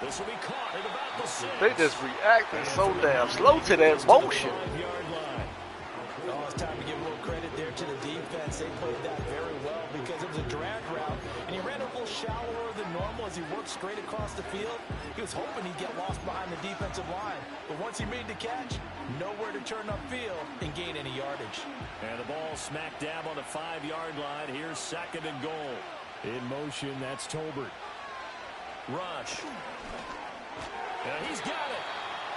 This will be caught at about the 6. They just reacted so damn slow to that motion. Oh, it's time to give a little credit there to the defense. They played that very well because it was a drag route, and he ran a little shallower than normal as he worked straight across the field. He was hoping he'd get lost behind the defensive line, but once he made the catch, nowhere to turn upfield and gain any yardage. And the ball smack dab on the 5-yard line. Here's 2nd and goal. In motion, that's Tolbert. Rush. And he's got it.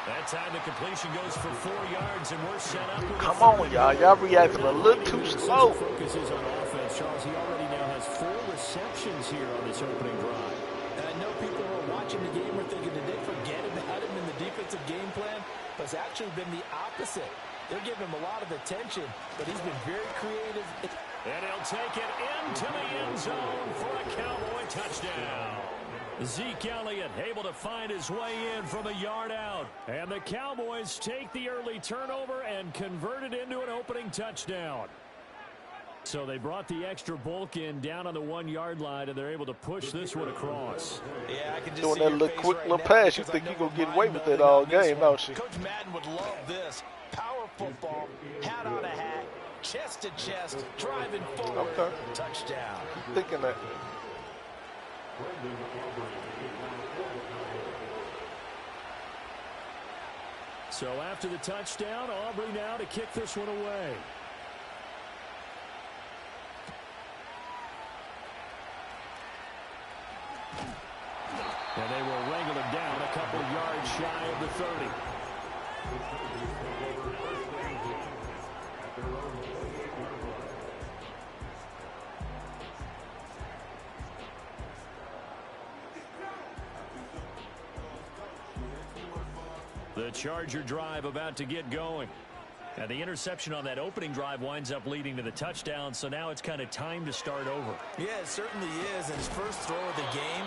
That time the completion goes for 4 yards, and we're set up. Come on, y'all. Y'all reacting a little too slow. Focus is on offense. Charles, he already now has 4 receptions here on this opening drive. And I know people who are watching the game are thinking, did they forget about him in the defensive game plan? But it's actually been the opposite. They're giving him a lot of attention, but he's been very creative. And he'll take it into the end zone for a Cowboy touchdown. Zeke Elliott able to find his way in from a yard out. And the Cowboys take the early turnover and convert it into an opening touchdown. So they brought the extra bulk in down on the 1-yard line, and they're able to push this one across. Yeah, I can just doing see that your little face quick right little now pass. You because think I you're know going to get we're away with it mind-numbing all on this game, one. don't you? Coach Madden would love this. Power football, hat on a hat, chest to chest, driving forward, Okay. touchdown. Thinking that. So after the touchdown, Aubrey now to kick this one away. And they will wrangle him down a couple of yards shy of the 30. The Charger drive about to get going. And the interception on that opening drive winds up leading to the touchdown, so now it's kind of time to start over. Yeah, it certainly is, and his first throw of the game.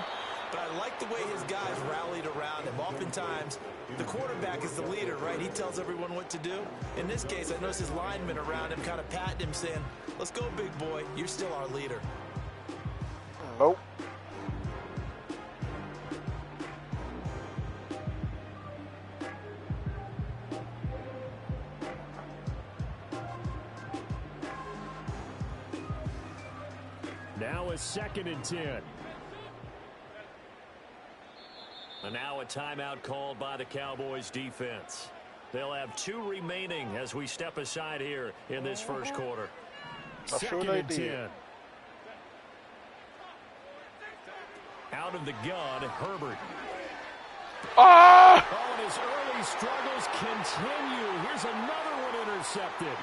But I like the way his guys rallied around him. Oftentimes, the quarterback is the leader, right? He tells everyone what to do. In this case, I noticed his linemen around him kind of patting him, saying, let's go, big boy. You're still our leader. Nope. Now a 2nd and 10. And now a timeout called by the Cowboys defense. They'll have 2 remaining as we step aside here in this first quarter. I'm sure 2nd they and did. 10. Out of the gun, Herbert. Ah! Oh, and his early struggles continue. Here's another one intercepted.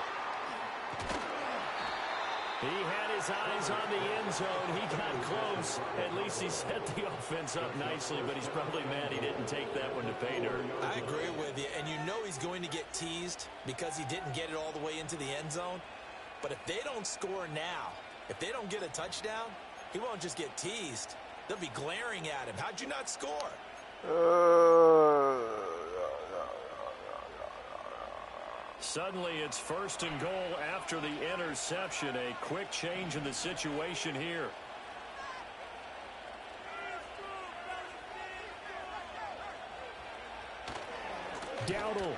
He had his eyes on the end zone. He got close. At least he set the offense up nicely, but he's probably mad he didn't take that one to pay dirt. I agree with you, and you know he's going to get teased because he didn't get it all the way into the end zone. But if they don't score now, if they don't get a touchdown, he won't just get teased. They'll be glaring at him. How'd you not score? Suddenly it's 1st and goal after the interception. A quick change in the situation here. Dowdle.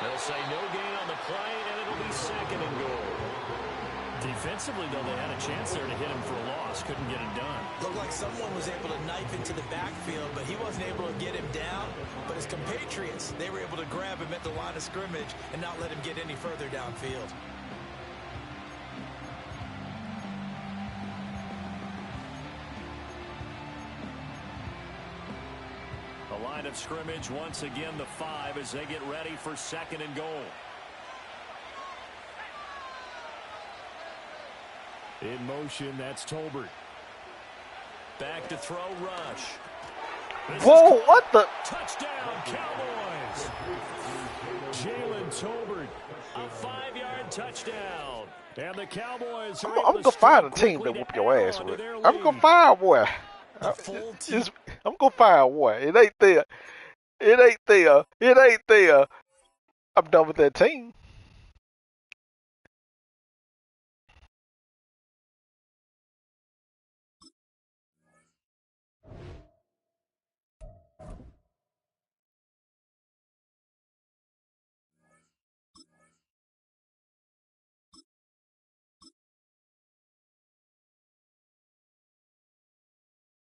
They'll say no gain on the play, and it'll be 2nd and goal. Defensively, though, they had a chance there to hit him for a loss. Couldn't get it done. Looked like someone was able to knife into the backfield, but he wasn't able to get him down. But his compatriots, they were able to grab him at the line of scrimmage and not let him get any further downfield. line of scrimmage once again the 5 as they get ready for 2nd and goal. In motion, that's Tolbert. Back to throw, Rush. Whoa, what the? Touchdown, Cowboys. Jalen Tolbert, a 5-yard touchdown. And the Cowboys are I'm gonna find a team that whoop your ass with. I'm gonna find one. I'm gonna find one. It ain't there. It ain't there. It ain't there. I'm done with that team.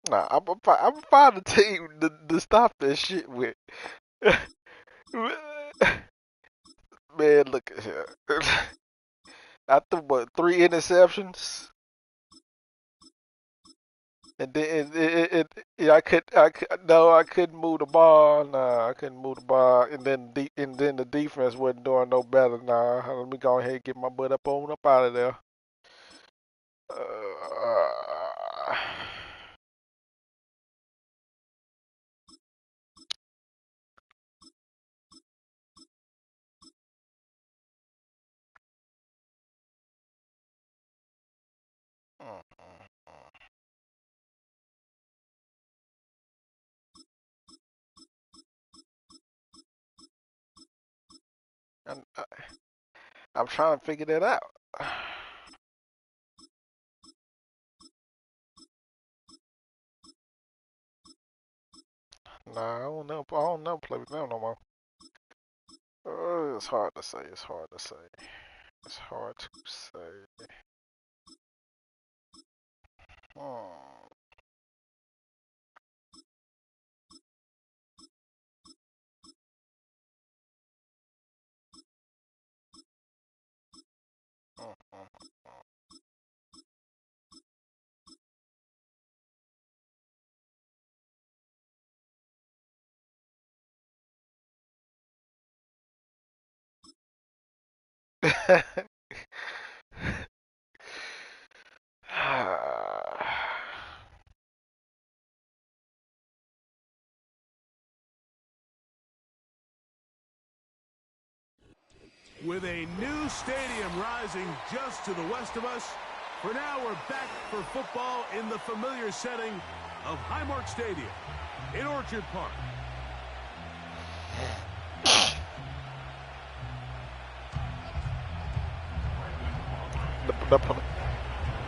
Nah, I'm gonna find a team to stop that shit with. Man, look at here. I threw what 3 interceptions, and then yeah, I couldn't move the ball. Nah, I couldn't move the ball, and then the defense wasn't doing no better. Nah, let me go ahead and get my butt up out of there. I'm trying to figure that out. Nah, I don't know play with them no more. It's hard to say. It's hard to say. It's hard to say. With a new stadium rising just to the west of us, for now we're back for football in the familiar setting of Highmark Stadium in Orchard Park.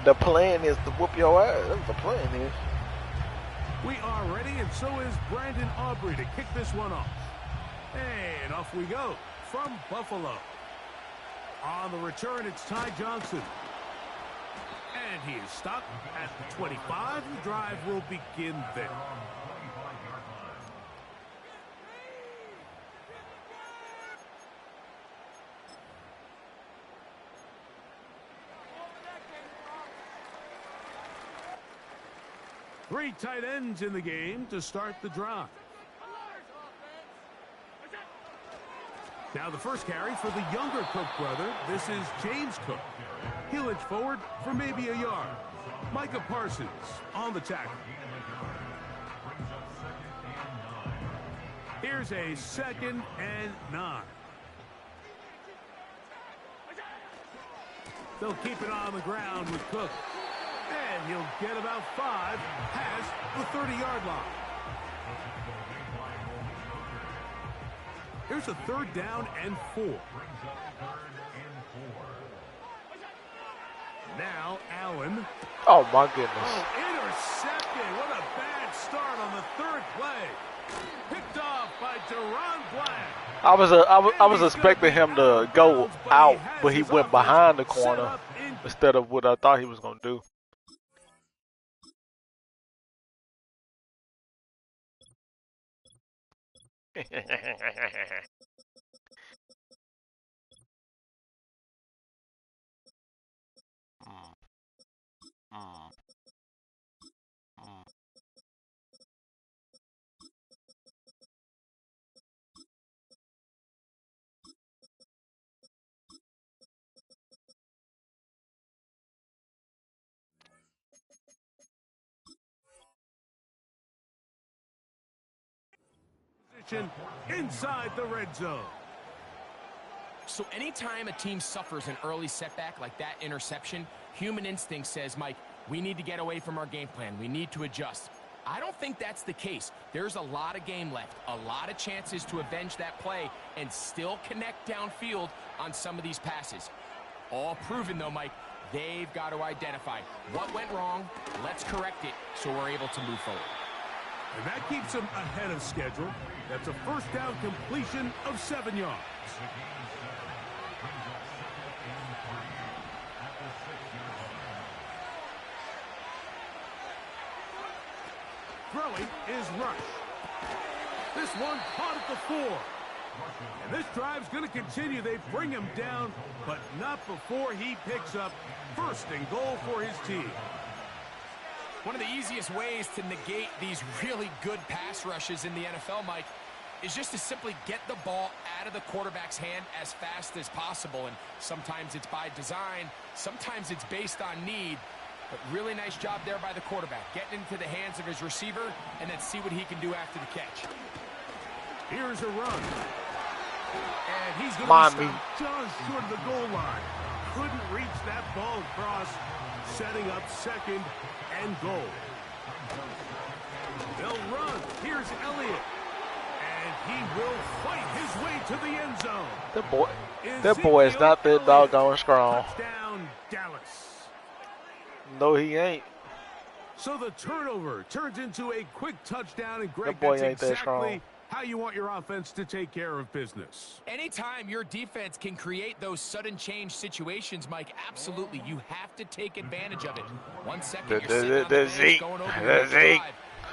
The plan is to whoop your ass. That's the plan is. We are ready, and so is Brandon Aubrey to kick this one off. And off we go from Buffalo. On the return, it's Ty Johnson. And he is stopped at the 25. The drive will begin there. Three tight ends in the game to start the drive. Now the first carry for the younger Cook brother. This is James Cook. He'll edge forward for maybe a yard. Micah Parsons on the tackle. Here's a 2nd and 9. They'll keep it on the ground with Cook. And he'll get about 5 past the 30-yard line. Here's a 3rd down and 4. Now Allen. Oh my goodness. Oh, intercepted. What a bad start on the 3rd play. Picked off by Deron Black. I was expecting him to go out, but he went behind the corner instead of what I thought he was gonna do. possession inside the red zone. So anytime a team suffers an early setback like that interception, human instinct says, Mike, we need to get away from our game plan. We need to adjust. I don't think that's the case. There's a lot of game left, a lot of chances to avenge that play and still connect downfield on some of these passes. All proven, though, Mike, they've got to identify what went wrong, let's correct it so we're able to move forward. And that keeps them ahead of schedule. That's a first down completion of 7 yards. Throwing is Rush. This one caught at the 4. And this drive's going to continue. They bring him down, but not before he picks up first and goal for his team. One of the easiest ways to negate these really good pass rushes in the NFL, Mike, is just to simply get the ball out of the quarterback's hand as fast as possible. And sometimes it's by design, sometimes it's based on need. But really nice job there by the quarterback, getting into the hands of his receiver and then see what he can do after the catch. Here's a run. And he's going to be stopped just short of the goal line. Couldn't reach that ball across, setting up second and goal. They'll run. Here's Elliott. And he will fight his way to the end zone. That boy is not that doggone strong. Touchdown, Dallas. No, he ain't. So the turnover turns into a quick touchdown, and Greg, that boy that's ain't that strong. exactly how you want your offense to take care of business. Anytime your defense can create those sudden change situations, Mike, absolutely, you have to take advantage of it. 1 second, you're sitting on the bench, going over your drive.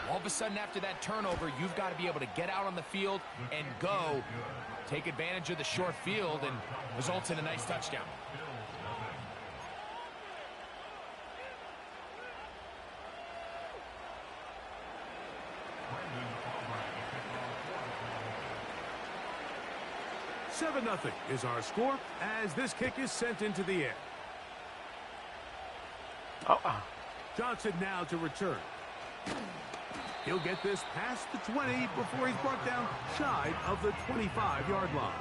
All of a sudden, after that turnover, you've got to be able to get out on the field and go, take advantage of the short field, and results in a nice touchdown. Seven 0 is our score as this kick is sent into the air. Johnson now to return. He'll get this past the 20 before he's brought down shy of the 25-yard line.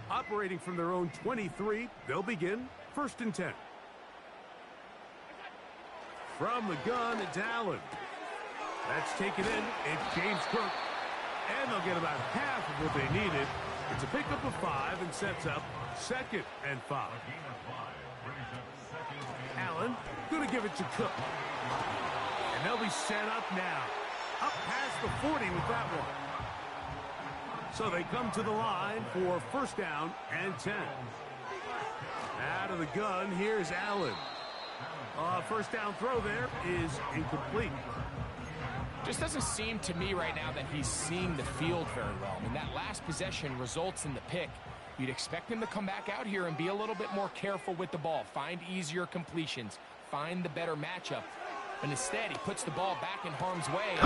Operating from their own 23, they'll begin 1st and 10. From the gun, it's Allen. That's taken in. It's James Cook. And they'll get about half of what they needed. It's a pickup of 5 and sets up 2nd and 5. Allen going to give it to Cook. And they'll be set up now. Up past the 40 with that one. So they come to the line for 1st down and 10. Out of the gun, here's Allen. 1st down throw there is incomplete. Just doesn't seem to me right now that he's seeing the field very well. I mean, that last possession results in the pick. You'd expect him to come back out here and be a little bit more careful with the ball, find easier completions, find the better matchup. But instead, he puts the ball back in harm's way.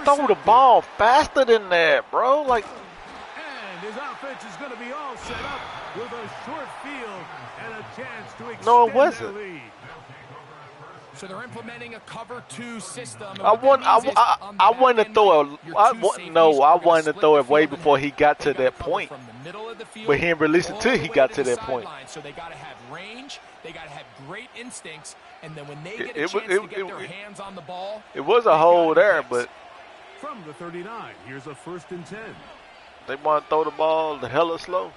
Throw the ball faster than that, bro. Like, and his offense is going to be all set up with a short field and a chance to extend their lead. So they're implementing a cover 2 system. I wanted to throw it. I wanted to throw it way before he got to that point. But he didn't release it till he got to that point. So they got to have range. They got to have great instincts. And then when they get a chance to get their hands on the ball, it was a hole there, but from the 39, here's a 1st and 10. They want to throw the ball the hella slow.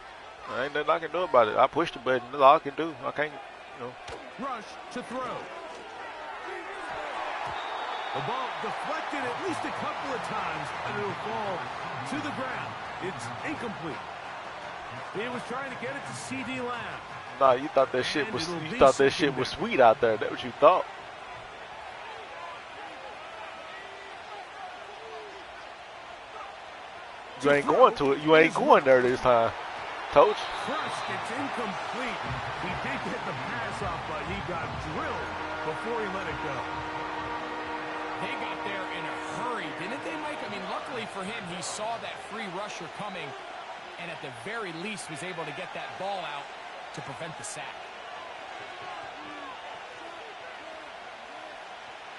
There ain't nothing I can do about it. I pushed the button. That's all I can do. I can't, Rush to throw. The ball deflected at least a couple of times, and it'll fall to the ground. It's incomplete. He was trying to get it to C.D. Lamb. Nah, you thought that shit was sweet out there. That's what you thought. You ain't going to it. You ain't going there this time, Coach. Crushed. It's incomplete. He did get the pass off, but he got drilled before he let it go. They got there in a hurry, didn't they, Mike? I mean, luckily for him, he saw that free rusher coming, and at the very least was able to get that ball out to prevent the sack.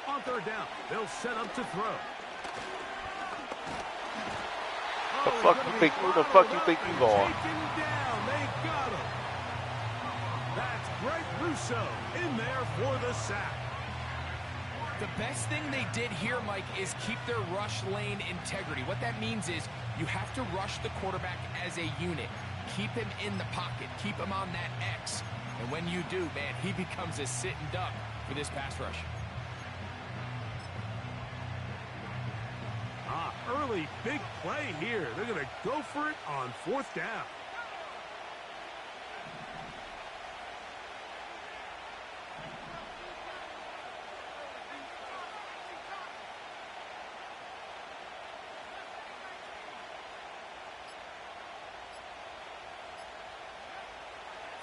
On third down, they'll set up to throw. Who the fuck you think you going? Down. They got him. That's Greg Rousseau in there for the sack. The best thing they did here, Mike, is keep their rush lane integrity. What that means is you have to rush the quarterback as a unit. Keep him in the pocket. Keep him on that X. And when you do, man, he becomes a sitting duck for this pass rush. Early big play here. They're going to go for it on fourth down.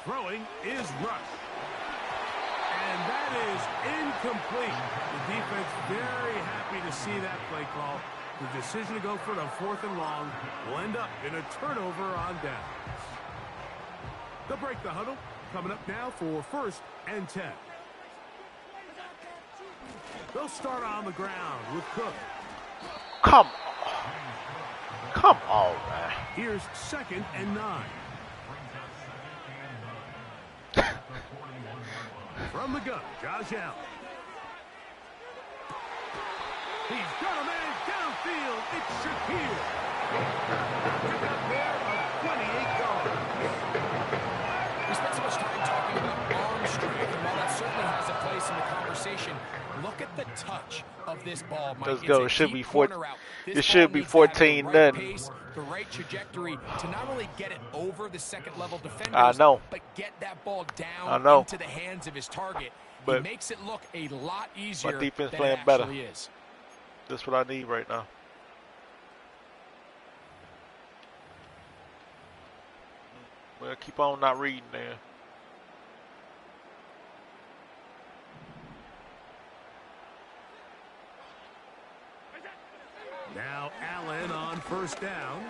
Throwing is Rush. And that is incomplete. The defense very happy to see that play call. The decision to go for it on fourth and long will end up in a turnover on downs. They'll break the huddle. Coming up now for 1st and 10. They'll start on the ground with Cook. Come on, man. Here's 2nd and 9. From the gun, Josh Allen. He's got a man downfield. It's Shakir. Pick up there of 28 yards. We spent so much time talking about arm strength, and while that certainly has a place in the conversation, look at the touch of this ball, Mike. Let's go. It should be 14. It should be 14-0. The right trajectory to not only get it over the second-level defenders, I know, but get that ball down into the hands of his target. But it makes it look a lot easier. My defense than playing it better. actually is. That's what I need right now. Well, keep on not reading there. Now Allen on 1st down.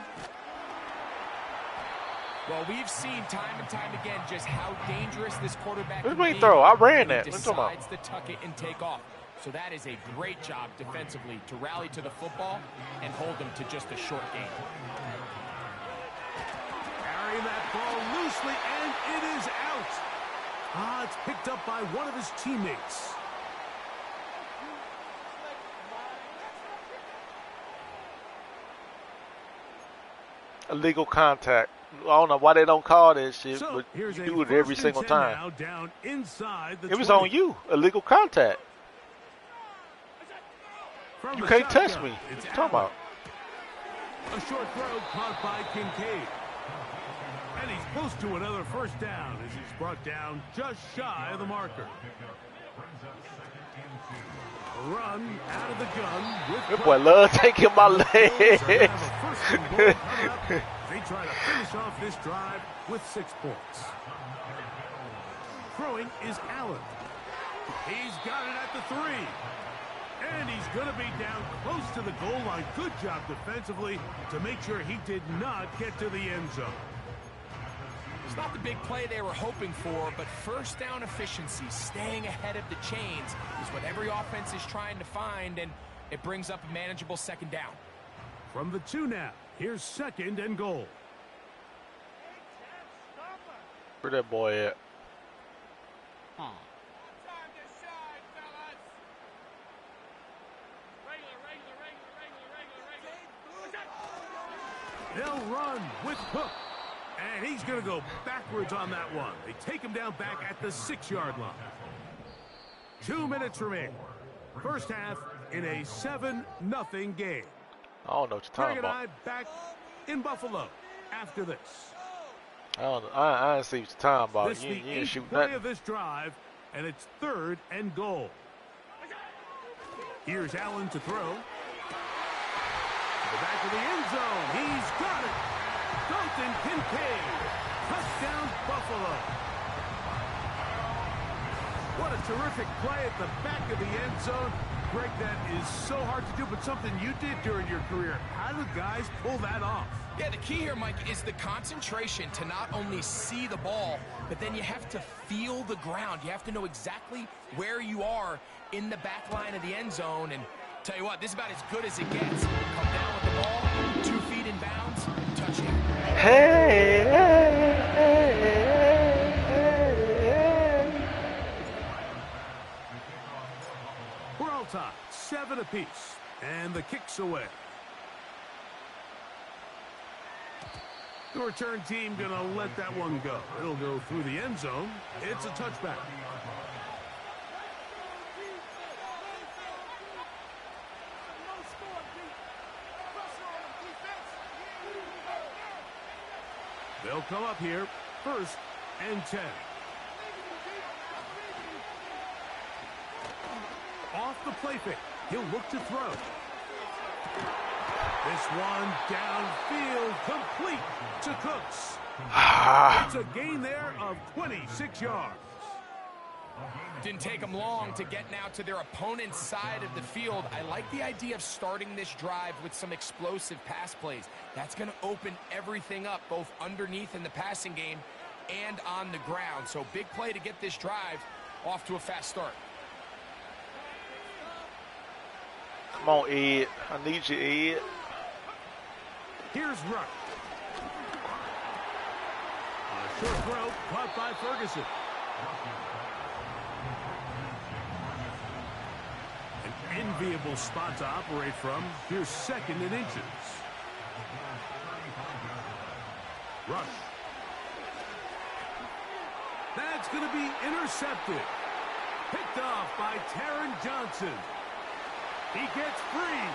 Well, we've seen time and time again just how dangerous this quarterback can be. Throw. I ran that. He decides to tuck it and take off. So that is a great job defensively to rally to the football and hold them to just a short gain. Carrying that ball loosely, and it is out. It's picked up by one of his teammates. Illegal contact. I don't know why they don't call this shit, so but you do it every single time. Now down inside the it was 20. on you. Illegal contact. From you can't touch me. What you talking about? A short throw caught by Kincaid. And he's close to another 1st down as he's brought down just shy of the marker. A run out of the gun. That boy love taking my leg. They try to finish off this drive with 6 points. Throwing is Allen. He's got it at the 3. And he's going to be down close to the goal line. Good job defensively to make sure he did not get to the end zone. It's not the big play they were hoping for, but 1st down efficiency, staying ahead of the chains, is what every offense is trying to find, and it brings up a manageable 2nd down. From the 2 now, here's 2nd and goal. Where that boy at? They'll run with Cook. And he's going to go backwards on that one. They take him down back at the 6-yard line. 2 minutes remain. 1st half in a 7-0 game. I don't know what you're talking about. Greg and I back in Buffalo after this. I don't see what you're talking about. This You the ain't 8th shooting play nothing. of this drive, and it's 3rd and goal. Here's Allen to throw. To the back of the end zone. He's got it. Dalton Kincaid. Touchdown, Buffalo. What a terrific play at the back of the end zone. Greg, that is so hard to do, but something you did during your career. How do guys pull that off? Yeah, the key here, Mike, is the concentration to not only see the ball, but then you have to feel the ground. You have to know exactly where you are in the back line of the end zone. And tell you what, this is about as good as it gets. Come down with the ball, 2 feet in bounds, touchdown. Hey, hey, hey, hey. We're all tied, 7 apiece, and the kick's away. The return team gonna let that one go. It'll go through the end zone. It's a touchback. They'll come up here, 1st and 10. Off the play fake. He'll look to throw. This one downfield, complete to Cooks. It's a gain there of 26 yards. Didn't take them long to get now to their opponent's side of the field. I like the idea of starting this drive with some explosive pass plays. That's going to open everything up, both underneath in the passing game and on the ground. So big play to get this drive off to a fast start. Come on, Ed. I need you, Ed. Here's Rush. A short throw caught by Ferguson. An enviable spot to operate from. Here's 2nd and inches. Rush. That's going to be intercepted. Picked off by Taron Johnson. He gets free.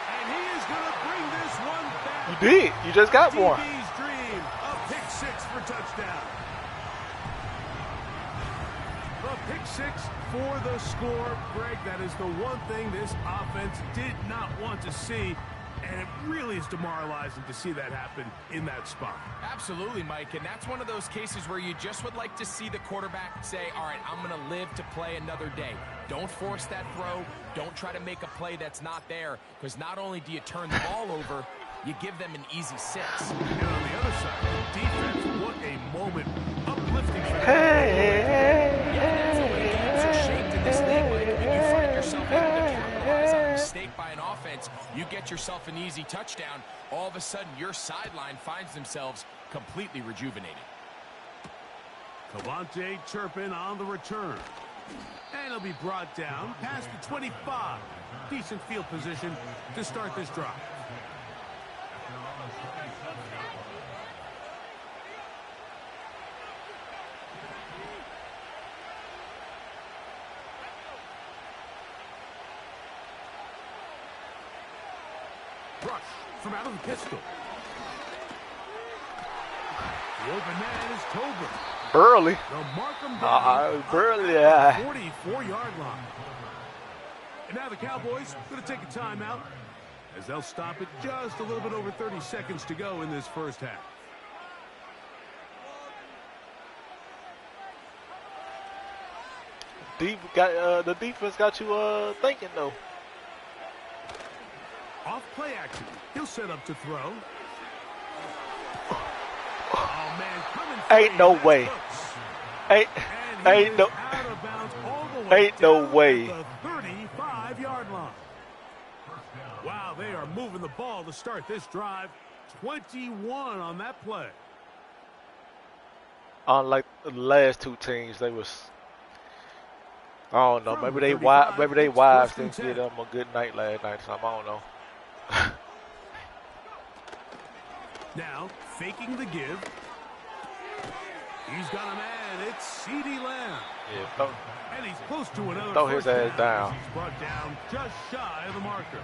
And he is going to bring this one back. You did. You just got one. DB's dream. A pick 6 for touchdown. The pick 6 for the score. Greg, that is the one thing this offense did not want to see. And it really is demoralizing to see that happen in that spot. Absolutely, Mike, and that's one of those cases where you just would like to see the quarterback say, all right, I'm going to live to play another day. Don't force that throw. Don't try to make a play that's not there, because not only do you turn the ball over, you give them an easy 6. And on the other side, the defense, what a moment. Uplifting for them. That's the way games are shaped in this league, Mike. When you find yourself able to capitalize on a mistake by an offense, you get yourself an easy touchdown. All of a sudden, your sideline finds themselves completely rejuvenated. Cavante Turpin on the return. And he'll be brought down past the 25. Decent field position to start this drive. Rush from out of the pistol. The open man is Tolbert. Burley. They'll mark him down. Burley. 44-yard line. And now the Cowboys going to take a timeout as they'll stop it just a little bit over 30 seconds to go in this first half. The defense got you thinking though. Off play action. He'll set up to throw. Oh man, coming. Ain't no way. Ain't no. Out of bounds all the way Ain't no way. the 35-yard line. Wow, they are moving the ball to start this drive. 21 on that play. Unlike the last two teams, they was. I don't know. Maybe they wives didn't get them a good night last night or something. I don't know. Now, faking the give. He's got a man. It's CeeDee Lamb. Yeah, And he's close to another. throw his ass down. He's brought down just shy of the marker.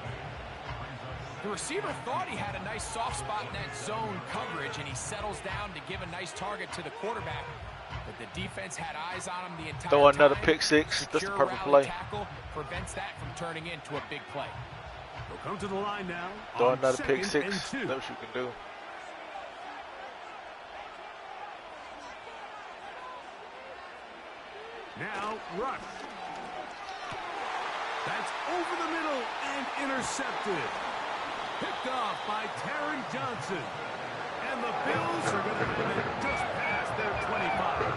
The receiver thought he had a nice soft spot in that zone coverage, and he settles down to give a nice target to the quarterback. But the defense had eyes on him the entire time. Throw another pick 6. That's the perfect play. Tackle prevents that from turning into a big play. We'll come to the line now. Throw on another pick 2nd 6. and 2. That's what you can do. Now, Rush. That's over the middle and intercepted. Picked off by Taron Johnson. And the Bills are going to have it just past their 25.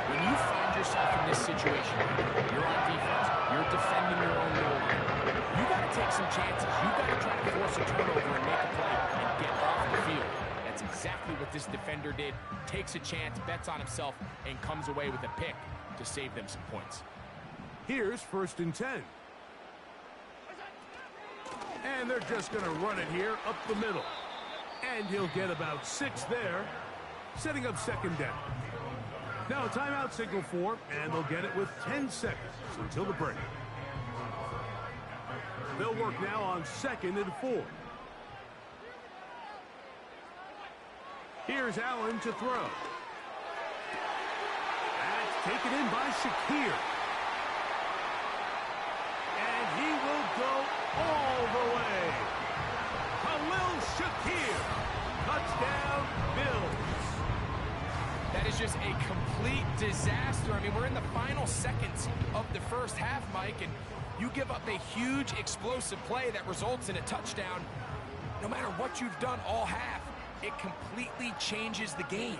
When you find yourself in this situation, you're on defense, you're defending your own goal line, you got to take some chances. You got to try to force a turnover and make a play and get off the field. That's exactly what this defender did. Takes a chance, bets on himself, and comes away with a pick to save them some points. Here's 1st and 10. And they're just going to run it here up the middle. And he'll get about 6 there, setting up 2nd down. Now a timeout signal for, and they'll get it with 10 seconds until the break. They'll work now on 2nd and 4. Here's Allen to throw. That's taken in by Shakir. And he will go all the way. Khalil Shakir. Touchdown, Bills. That is just a complete disaster. I mean, we're in the final seconds of the first half, Mike, and you give up a huge explosive play that results in a touchdown. No matter what you've done all half, it completely changes the game.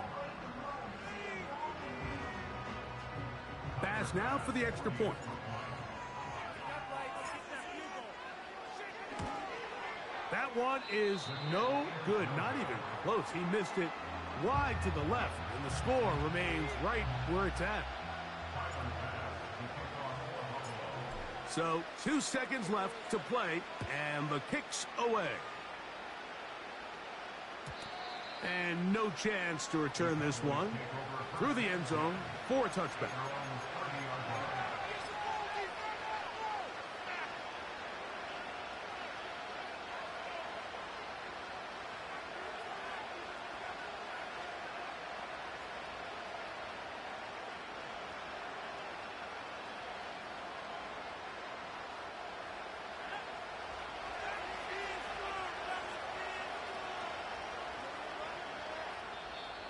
Pass now for the extra point. That one is no good, not even close. He missed it wide to the left, and the score remains right where it's at. So 2 seconds left to play, and the kick's away. And no chance to return this one through the end zone for a touchback.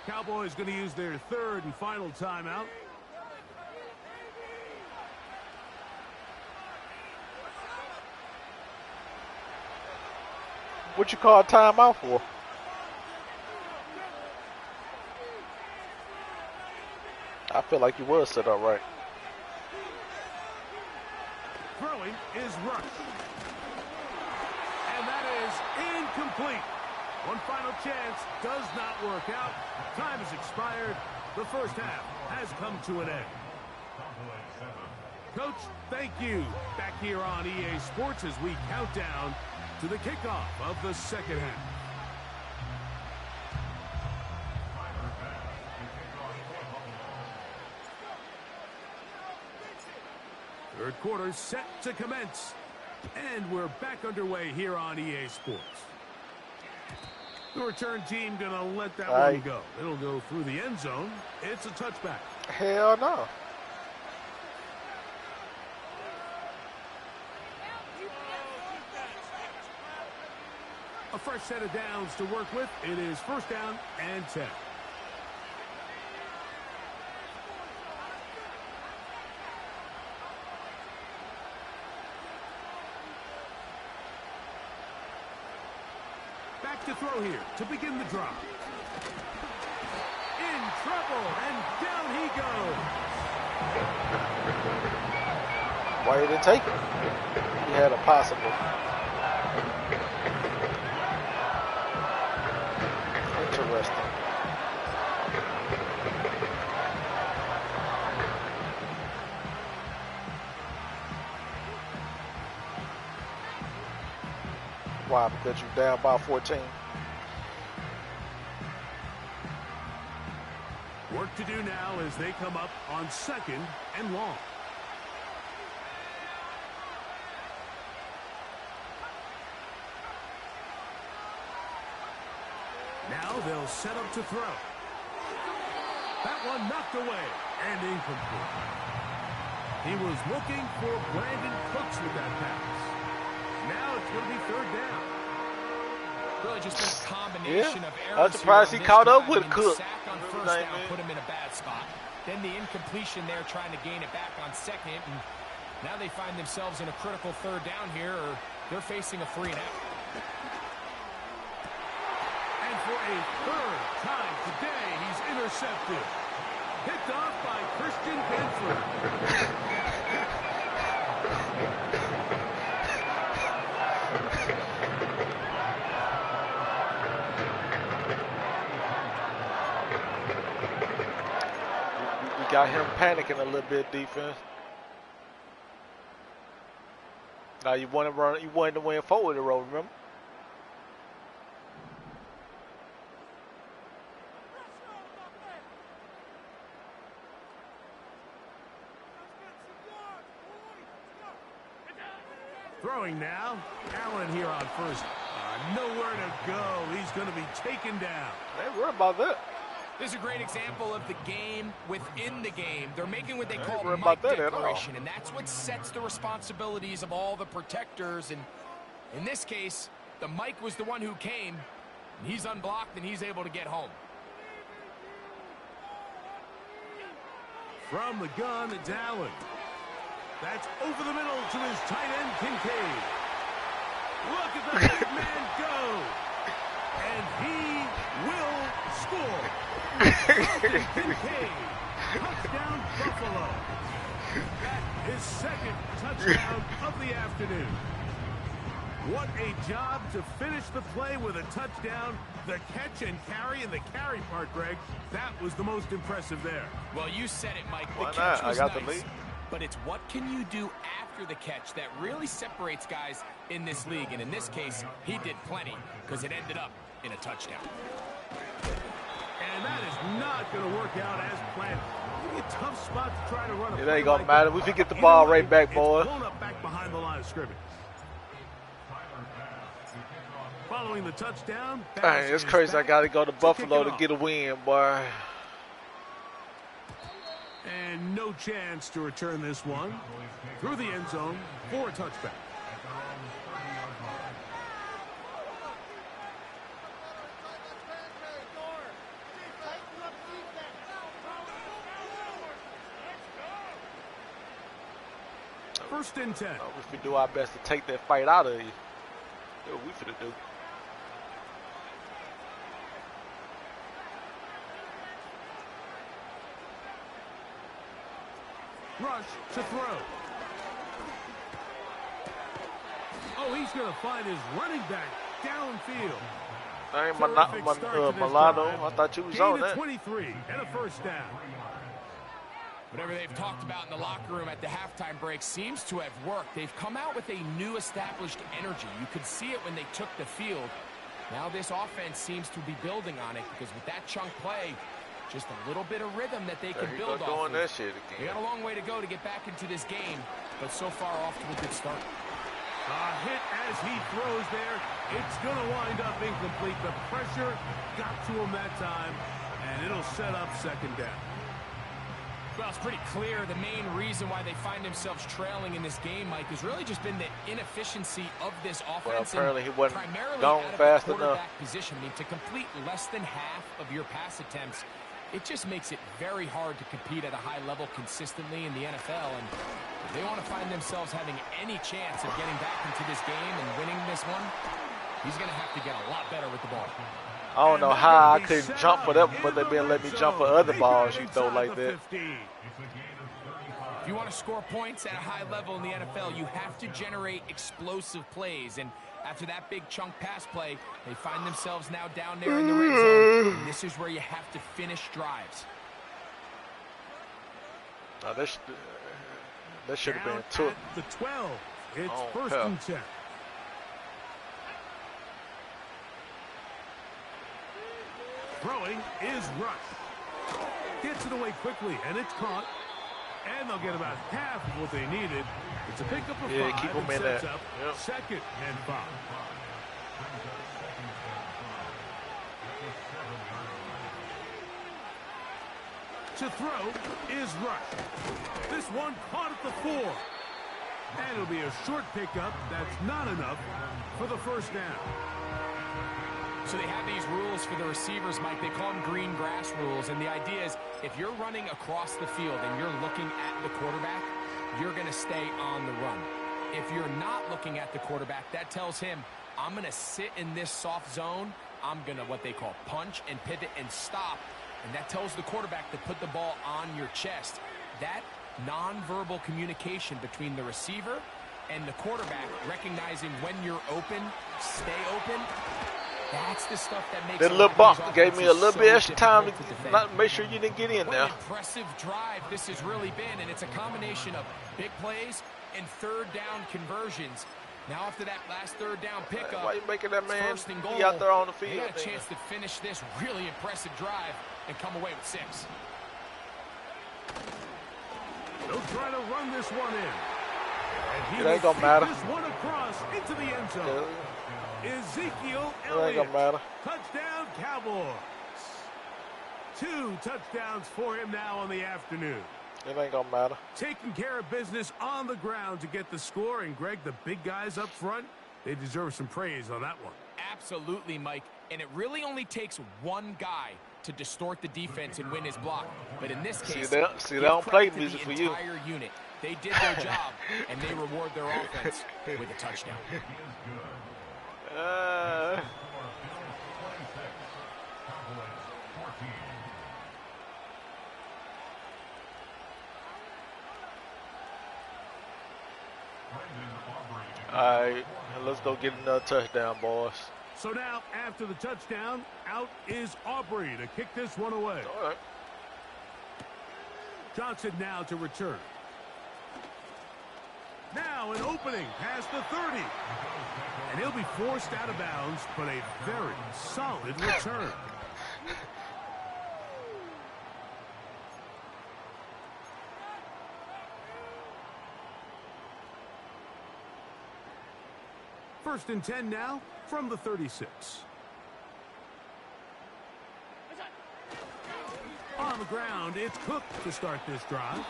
Cowboys going to use their 3rd and final timeout. What you call a timeout for? I feel like you was set up right. Throwing is Rush. And that is incomplete. One final chance does not work out. Time has expired. The first half has come to an end. Coach, thank you. Back here on EA Sports as we count down to the kickoff of the second half. Third quarter set to commence. And we're back underway here on EA Sports. The return team going to let that one go. It'll go through the end zone. It's a touchback. Hell no. A fresh set of downs to work with. It is 1st down and 10. Back to throw here to begin the drive. In trouble, and down he goes. Why you didn't take it? He had a possible. Interesting. Why? Because you're down by 14. Work to do now as they come up on 2nd and long. Now they'll set up to throw. That one knocked away and incomplete. He was looking for Brandon Cooks with that pass. Now it's going to be 3rd down. Really just been a combination of errors. I was surprised he caught up with Cook. Sack on first down put him in a bad spot. Then the incompletion there trying to gain it back on second. And now they find themselves in a critical third down here, or they're facing a 3-and-out. And for a third time today, he's intercepted. Picked off by Christian Benford. Got him panicking a little bit, defense. Now you want to run, you wanted to win forward the road, remember? Throwing now, Allen here on first. Nowhere to go. He's going to be taken down. They worry about that. This is a great example of the game within the game. They're making what they call worry Mike about that at declaration, and that's what sets the responsibilities of all the protectors. And in this case, the Mike was the one who came, and he's unblocked, and he's able to get home. From the gun, it's Allen. That's over the middle to his tight end, Kincaid. Look at the big man go. And he will score. Kincaid, touchdown Buffalo. That is second touchdown of the afternoon. What a job to finish the play with a touchdown. The catch and carry, and the carry part, Greg, that was the most impressive there. Well, you said it, Mike. Why the catch not? was I got nice, the lead. but it's what can you do after the catch that really separates guys in this league. And in this case, he did plenty because it ended up in a touchdown. And that is not going to work out as planned. A tough spot to try to run a It play ain't gonna like matter. that. We can get the ball right back, It's boy. blown up back behind the line of scrimmage. Following the touchdown. Dang, it's crazy. I gotta go to Buffalo to get a win, boy. And no chance to return this one through the end zone for a touchback. First and 10. We do our best to take that fight out of you. That's what we finna do. Rush to throw. Oh, he's going to find his running back downfield. Dang, Terrific start to this Milano. drive. I thought you was Gain on of that. 23 and a first down. Whatever they've talked about in the locker room at the halftime break seems to have worked. They've come out with a new established energy. You could see it when they took the field. Now this offense seems to be building on it because with that chunk play, just a little bit of rhythm that they can build off doing of. that shit They again. got a long way to go to get back into this game, but so far off to a good start. A hit as he throws there. It's going to wind up incomplete. The pressure got to him that time, and it'll set up second down. Well, it's pretty clear the main reason why they find themselves trailing in this game, Mike, has really just been the inefficiency of this offense. Well, apparently he wasn't primarily gone out of fast the enough. quarterback position. I mean, to complete less than half of your pass attempts, it just makes it very hard to compete at a high level consistently in the NFL. And if they want to find themselves having any chance of getting back into this game and winning this one, he's going to have to get a lot better with the ball. I don't know how I couldn't jump for that one, but they've been letting me jump for other balls you throw like that. If you want to score points at a high level in the NFL, you have to generate explosive plays. And after that big chunk pass play, they find themselves now down there in the red zone. And this is where you have to finish drives. Now that should have been took. The 12. It's Oh, first hell. and 10. Throwing is Rush. Gets it away quickly, and it's caught. And they'll get about half of what they needed. It's a pickup of 5. Yeah, keep 'em and in sets that. up Yep. second and 5. To throw is Rush. This one caught at the 4. And it'll be a short pickup. That's not enough for the first down. So they have these rules for the receivers, Mike. They call them green grass rules. And the idea is if you're running across the field and you're looking at the quarterback, you're going to stay on the run. If you're not looking at the quarterback, that tells him, I'm going to sit in this soft zone. I'm going to what they call punch and pivot and stop. And that tells the quarterback to put the ball on your chest. That nonverbal communication between the receiver and the quarterback, recognizing when you're open, stay open, that's the stuff that makes that little bump gave me a little bit extra time to not make sure you didn't get in there. What an impressive drive this has really been, and it's a combination of big plays and third down conversions. Now after that last third down pickup, why you making that man first and goal, be out there on the field? They got a chance to finish this really impressive drive and come away with 6. They'll try to run this one in. And it ain't gonna matter. This one across into the end zone. Ezekiel It ain't Elliott. gonna matter. Touchdown, Cowboys. 2 touchdowns for him now on the afternoon. It ain't gonna matter. Taking care of business on the ground to get the score. And, Greg, the big guys up front, they deserve some praise on that one. Absolutely, Mike. And it really only takes one guy to distort the defense and win his block. But in this case, they don't play music for you. Entire unit. They did their job, and they reward their offense with a touchdown. All right, let's go get another touchdown, boys. So now, after the touchdown, out is Aubrey to kick this one away. All right. Johnson now to return. Now an opening past the 30. And he'll be forced out of bounds, but a very solid return. First and 10 now from the 36. On the ground, it's Cook to start this drive.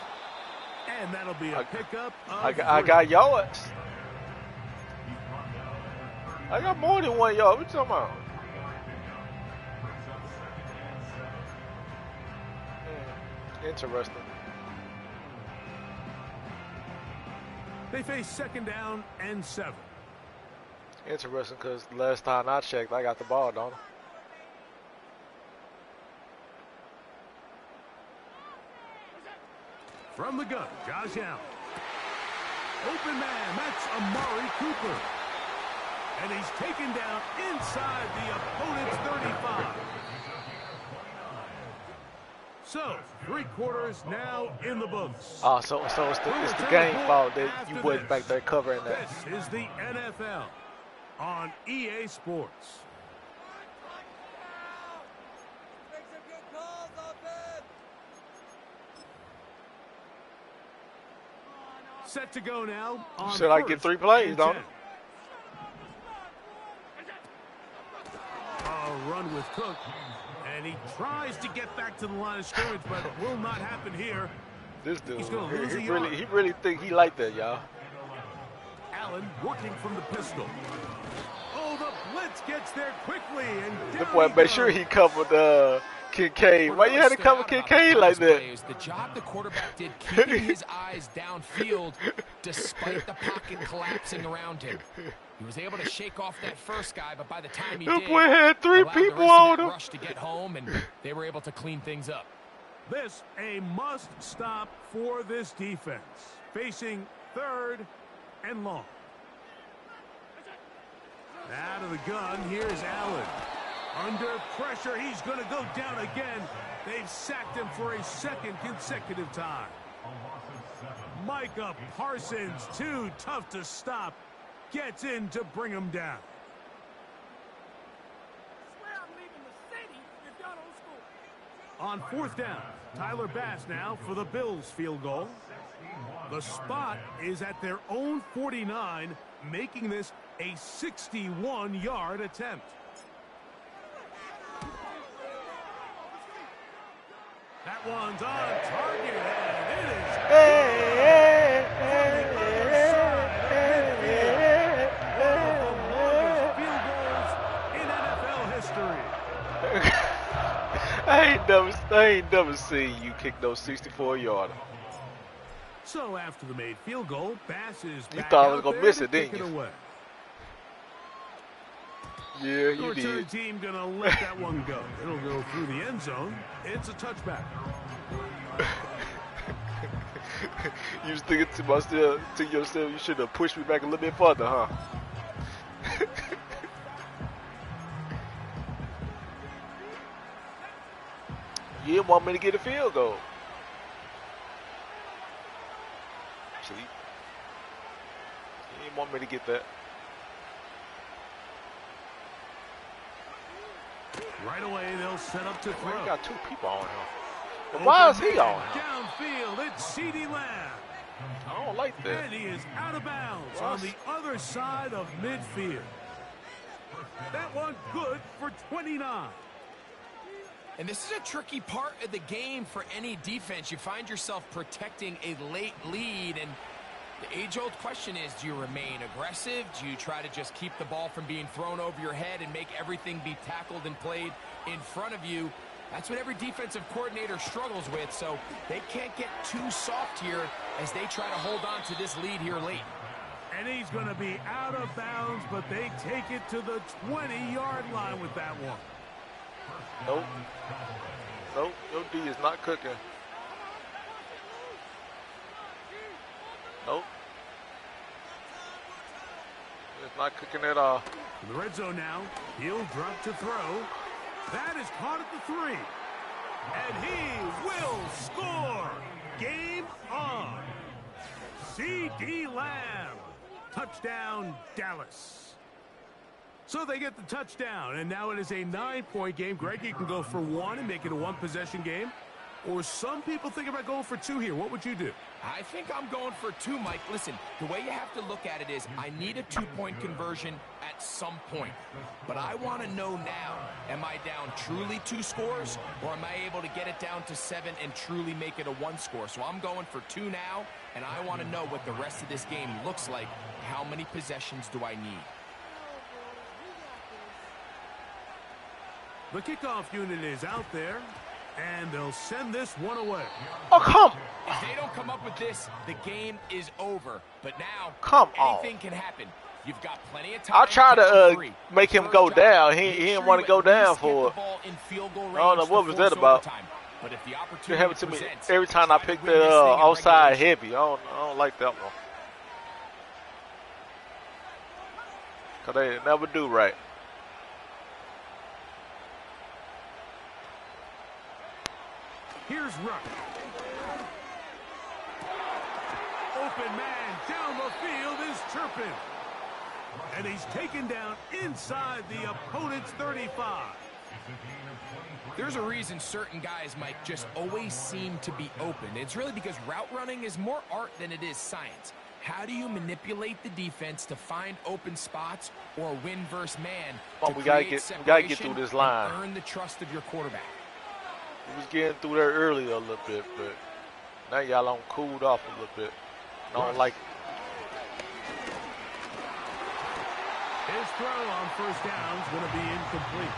And that'll be a pickup of I got yards. I got more than 1 yard. What you talking about? Interesting. They face second down and 7. Interesting, because last time I checked, I got the ball, don't I? From the gun, Josh Allen. Open man, that's Amari Cooper. And he's taken down inside the opponent's 35. So, 3 quarters now in the books. Oh, so it's the game fault that you wasn't back there covering that. This is the NFL on EA Sports. Set to go now. You said I get 3 plays, don't it? A run with Cook. And he tries to get back to the line of scrimmage, but it will not happen here. This dude, He's gonna lose he really think he like that, y'all. Allen working from the pistol. Oh, the blitz gets there quickly, and The boy made sure he covered Kincaid. Why you had to cover Kincaid like that? The job the quarterback did keeping his eyes downfield despite the pocket collapsing around him. He was able to shake off that first guy, but by the time he did, boy had 3 allowed people the rest of on that him. rush to get home, and they were able to clean things up. This a must stop for this defense. Facing 3rd and long. Out of the gun, here's Allen. Under pressure, he's going to go down again. They've sacked him for a 2nd consecutive time. Micah Parsons, too tough to stop, gets in to bring him down. On 4th down, Tyler Bass now for the Bills field goal. The spot is at their own 49, making this a 61-yard attempt. That one's on target, and it is field goals in NFL history. I ain't never seen you kick no 64-yarder. So after the made field goal, Bass is You back thought I was out gonna there miss to it, didn't kick you? away. Yeah, The you return did. team gonna let that one go. It'll go through the end zone. It's a touchback. You was thinking to yourself, you should have pushed me back a little bit further, huh? You didn't want me to get a field goal. See? You didn't want me to get that. Right away, they'll set up to Well, throw. you got two people on him. And why is he on him? Downfield, it's CeeDee Lamb. I don't like that. And he is out of bounds on the other side of midfield. That one good for 29. And this is a tricky part of the game for any defense. You find yourself protecting a late lead, and the age-old question is, do you remain aggressive? Do you try to just keep the ball from being thrown over your head and make everything be tackled and played in front of you? That's what every defensive coordinator struggles with, so they can't get too soft here as they try to hold on to this lead here late. And he's going to be out of bounds, but they take it to the 20-yard line with that one. Nope. Nope, your D is not cooking. Nope. It's not cooking at all. In the red zone now, he'll drop to throw. That is caught at the 3. And he will score. Game on. CeeDee Lamb. Touchdown, Dallas. So they get the touchdown, and now it is a 9-point game. Greg, you can go for 1 and make it a 1-possession game. Or some people think about going for 2 here. What would you do? I think I'm going for 2, Mike. Listen, the way you have to look at it is I need a 2-point conversion at some point. But I want to know now, am I down truly 2 scores, or am I able to get it down to 7 and truly make it a 1 score? So I'm going for 2 now, and I want to know what the rest of this game looks like. How many possessions do I need? The kickoff unit is out there, and they'll send this one away. Oh, come! If they don't come up with this, the game is over. But now, Come on. anything can happen. You've got plenty of time. I tried to free. make him First go job, down. He make didn't sure want to you go at down least get for the it. ball in field goal I don't know range what to was force that about. overtime. But if the It opportunity happened to me presents, every time I try to picked win that this thing in outside regulation. heavy. I don't like that one. Because they never do right. Here's Ruck. Open man down the field is chirping. And he's taken down inside the opponent's 35. There's a reason certain guys, Mike, just always seem to be open. It's really because route running is more art than it is science. How do you manipulate the defense to find open spots or win versus man to We gotta create get through this separation line. and earn the trust of your quarterback? He was getting through there earlier a little bit, but now y'all on cooled off a little bit. I don't like it. His throw on first down is going to be incomplete.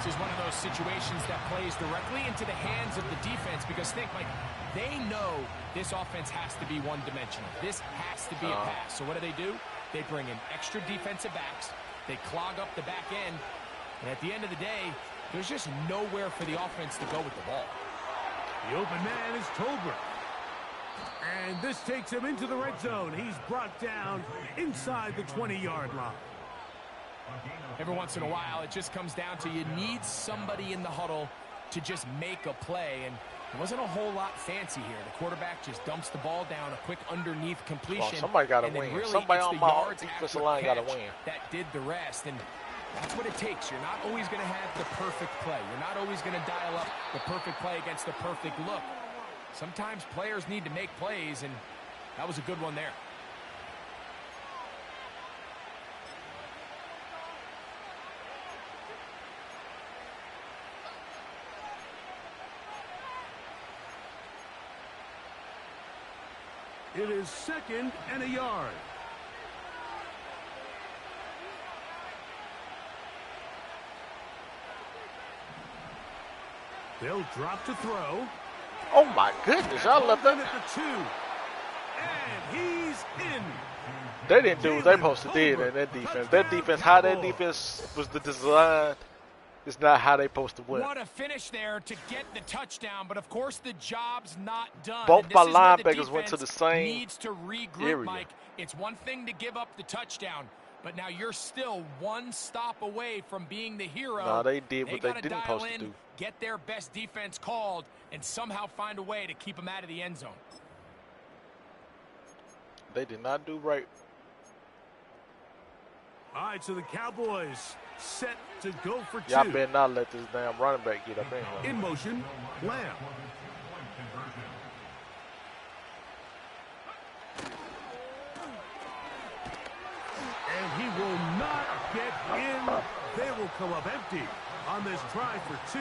This is one of those situations that plays directly into the hands of the defense because think, Mike, they know this offense has to be one-dimensional. This has to be a pass. So what do? They bring in extra defensive backs. They clog up the back end. And at the end of the day, there's just nowhere for the offense to go with the ball. The open man is Tolbert. And this takes him into the red zone. He's brought down inside the 20-yard line. Every once in a while, it just comes down to you need somebody in the huddle to just make a play. And it wasn't a whole lot fancy here. The quarterback just dumps the ball down, a quick underneath completion. Somebody got to and then win. really Somebody it's on the my yards defensive after line got to catch win. that did the rest. And that's what it takes. You're not always going to have the perfect play. You're not always going to dial up the perfect play against the perfect look. Sometimes players need to make plays, and that was a good one there. It is 2nd and a yard. They'll drop to throw. Oh my goodness, y'all left that. At the 2. And he's in. They didn't do what they supposed to do in that defense. That defense, how that defense was the design, is not how they supposed to win. What a finish there to get the touchdown, but of course the job's not done. Both my linebackers went to the same needs to regroup, area. Mike. It's one thing to give up the touchdown, but now you're still one stop away from being the hero. No, they did what they didn't dial supposed in, to do. Get their best defense called, and somehow find a way to keep them out of the end zone. They did not do right. All right, so the Cowboys set to go for 2. Y'all better not let this damn running back get up in here. In motion, Lamb. And he will not get in. They will come up empty on this try for 2.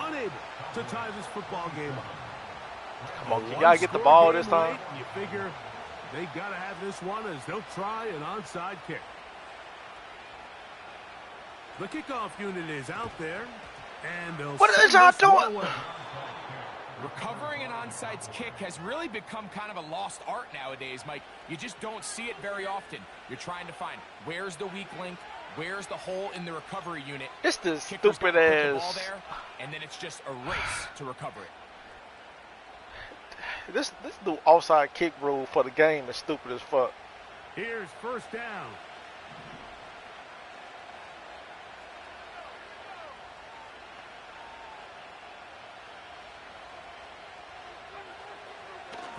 Unable to tie this football game up. Come on, you gotta get the ball this time. Late, you figure they gotta have this one as they'll try an onside kick. The kickoff unit is out there, and they'll. What is y'all doing? Recovering an onside kick has really become kind of a lost art nowadays, Mike. You just don't see it very often. You're trying to find where's the weak link, where's the hole in the recovery unit. It's the Kicker's stupid gotta put the ball ass. there, and then it's just a race to recover it. This new offside kick rule for the game is stupid as fuck. Here's first down.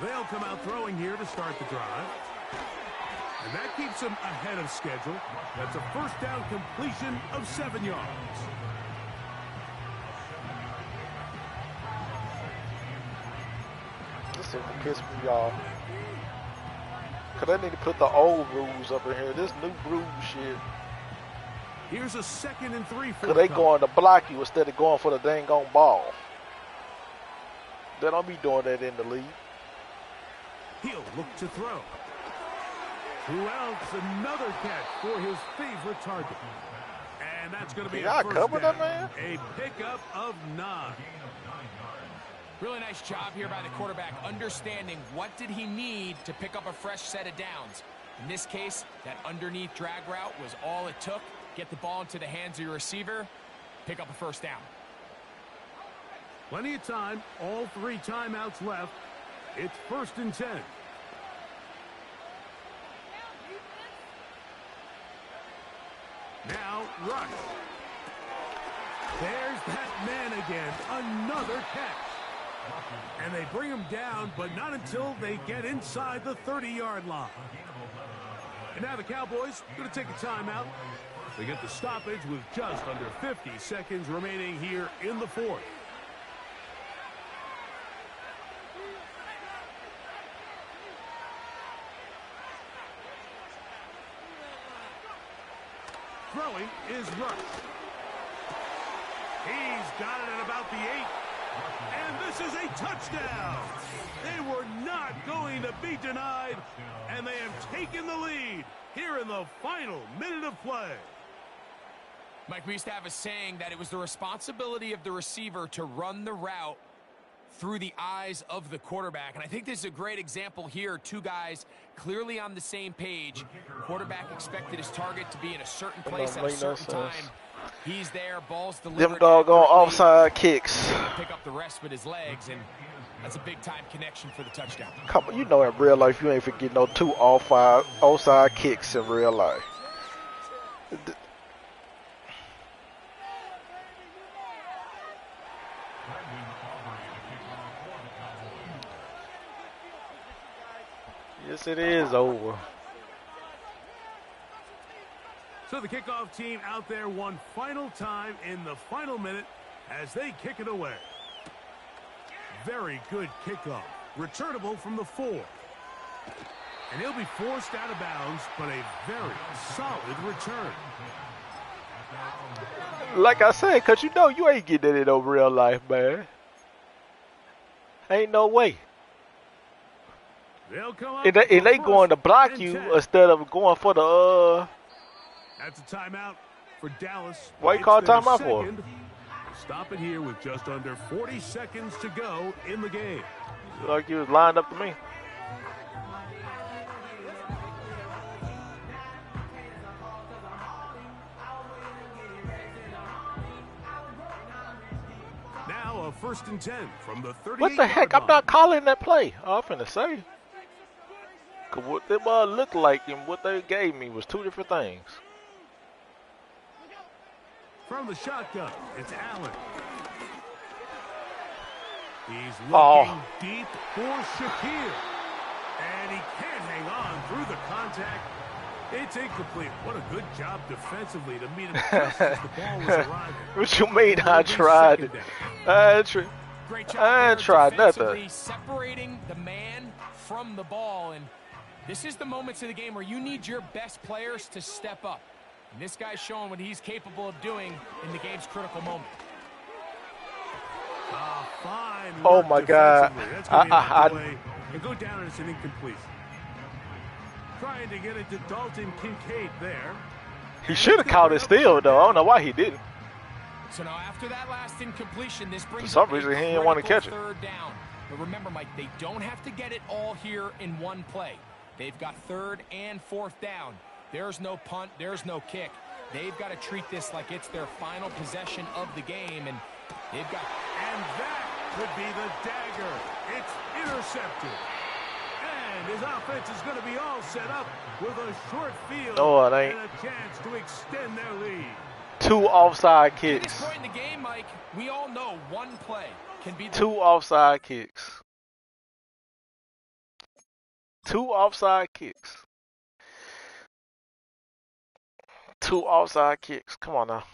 They'll come out throwing here to start the drive. And that keeps them ahead of schedule. That's a first down completion of 7 yards. This is gonna piss me off. Cause they need to put the old rules up in here. This new rule shit. Here's a 2nd and 3 for Cause they going to block you instead of going for the dang on ball. They don't be doing that in the league. He'll look to throw. Throughout another catch for his favorite target. And that's going to be a first cover down. that man? A pickup of 9. Really nice job here by the quarterback, understanding what did he need to pick up a fresh set of downs. In this case, that underneath drag route was all it took. Get the ball into the hands of your receiver, pick up a first down. Plenty of time, all 3 timeouts left. It's 1st and 10. Now, rush. There's that man again, another catch. And they bring him down, but not until they get inside the 30-yard line. And now the Cowboys going to take a timeout. They get the stoppage with just under 50 seconds remaining here in the 4th. Throwing is Rush. He's got it at about the 8. And this is a touchdown. They were not going to be denied, and they have taken the lead here in the final minute of play. Mike, we used to have a saying that it was the responsibility of the receiver to run the route through the eyes of the quarterback. And I think this is a great example here. 2 guys clearly on the same page. Quarterback expected his target to be in a certain place at a certain time. He's there, ball's delivered. Them doggone offside kicks. Pick up the rest with his legs, and that's a big-time connection for the touchdown. Come on, you know in real life you ain't forgetting no 2 offside kicks in real life. Yes, it is over. So the kickoff team out there one final time in the final minute as they kick it away. Very good kickoff. Returnable from the 4. And he'll be forced out of bounds, but a very solid return. Like I said, because you know you ain't getting it in no real life, man. Ain't no way. They'll come up And they going to block you 10. instead of going for the That's a timeout for Dallas. Why you It's call their timeout for? second. stop it here with just under 40 seconds to go in the game. Like you was lined up to me. Now a 1st and 10 from the 38-yard What the heck? I'm not calling that play. I'm finna say. Cause what that ball looked like and what they gave me was two different things. From the shotgun, it's Allen. He's looking deep for Shakir. And he can't hang on through the contact. It's incomplete. What a good job defensively to meet him just as the ball was arriving. What you mean I tried? I tried nothing. Separating the man from the ball. And this is the moments of the game where you need your best players to step up. And this guy's showing what he's capable of doing in the game's critical moment. Fine Oh my God! And go down as an incompletion. Trying to get it to Dalton Kincaid there. He should have caught it still, though. I don't know why he didn't. So now after that last incompletion, this brings For some reason he didn't want to catch it. 3rd down. But remember, Mike, they don't have to get it all here in one play. They've got 3rd and 4th down. There's no punt. There's no kick. They've got to treat this like it's their final possession of the game, and they've got. And that could be the dagger. It's intercepted. And his offense is going to be all set up with a short field No, it ain't. and a chance to extend their lead. 2 offside At kicks. this point in the game, Mike, we all know one play can be the 2 offside kicks. 2 offside kicks. 2 offside kicks. Come on now.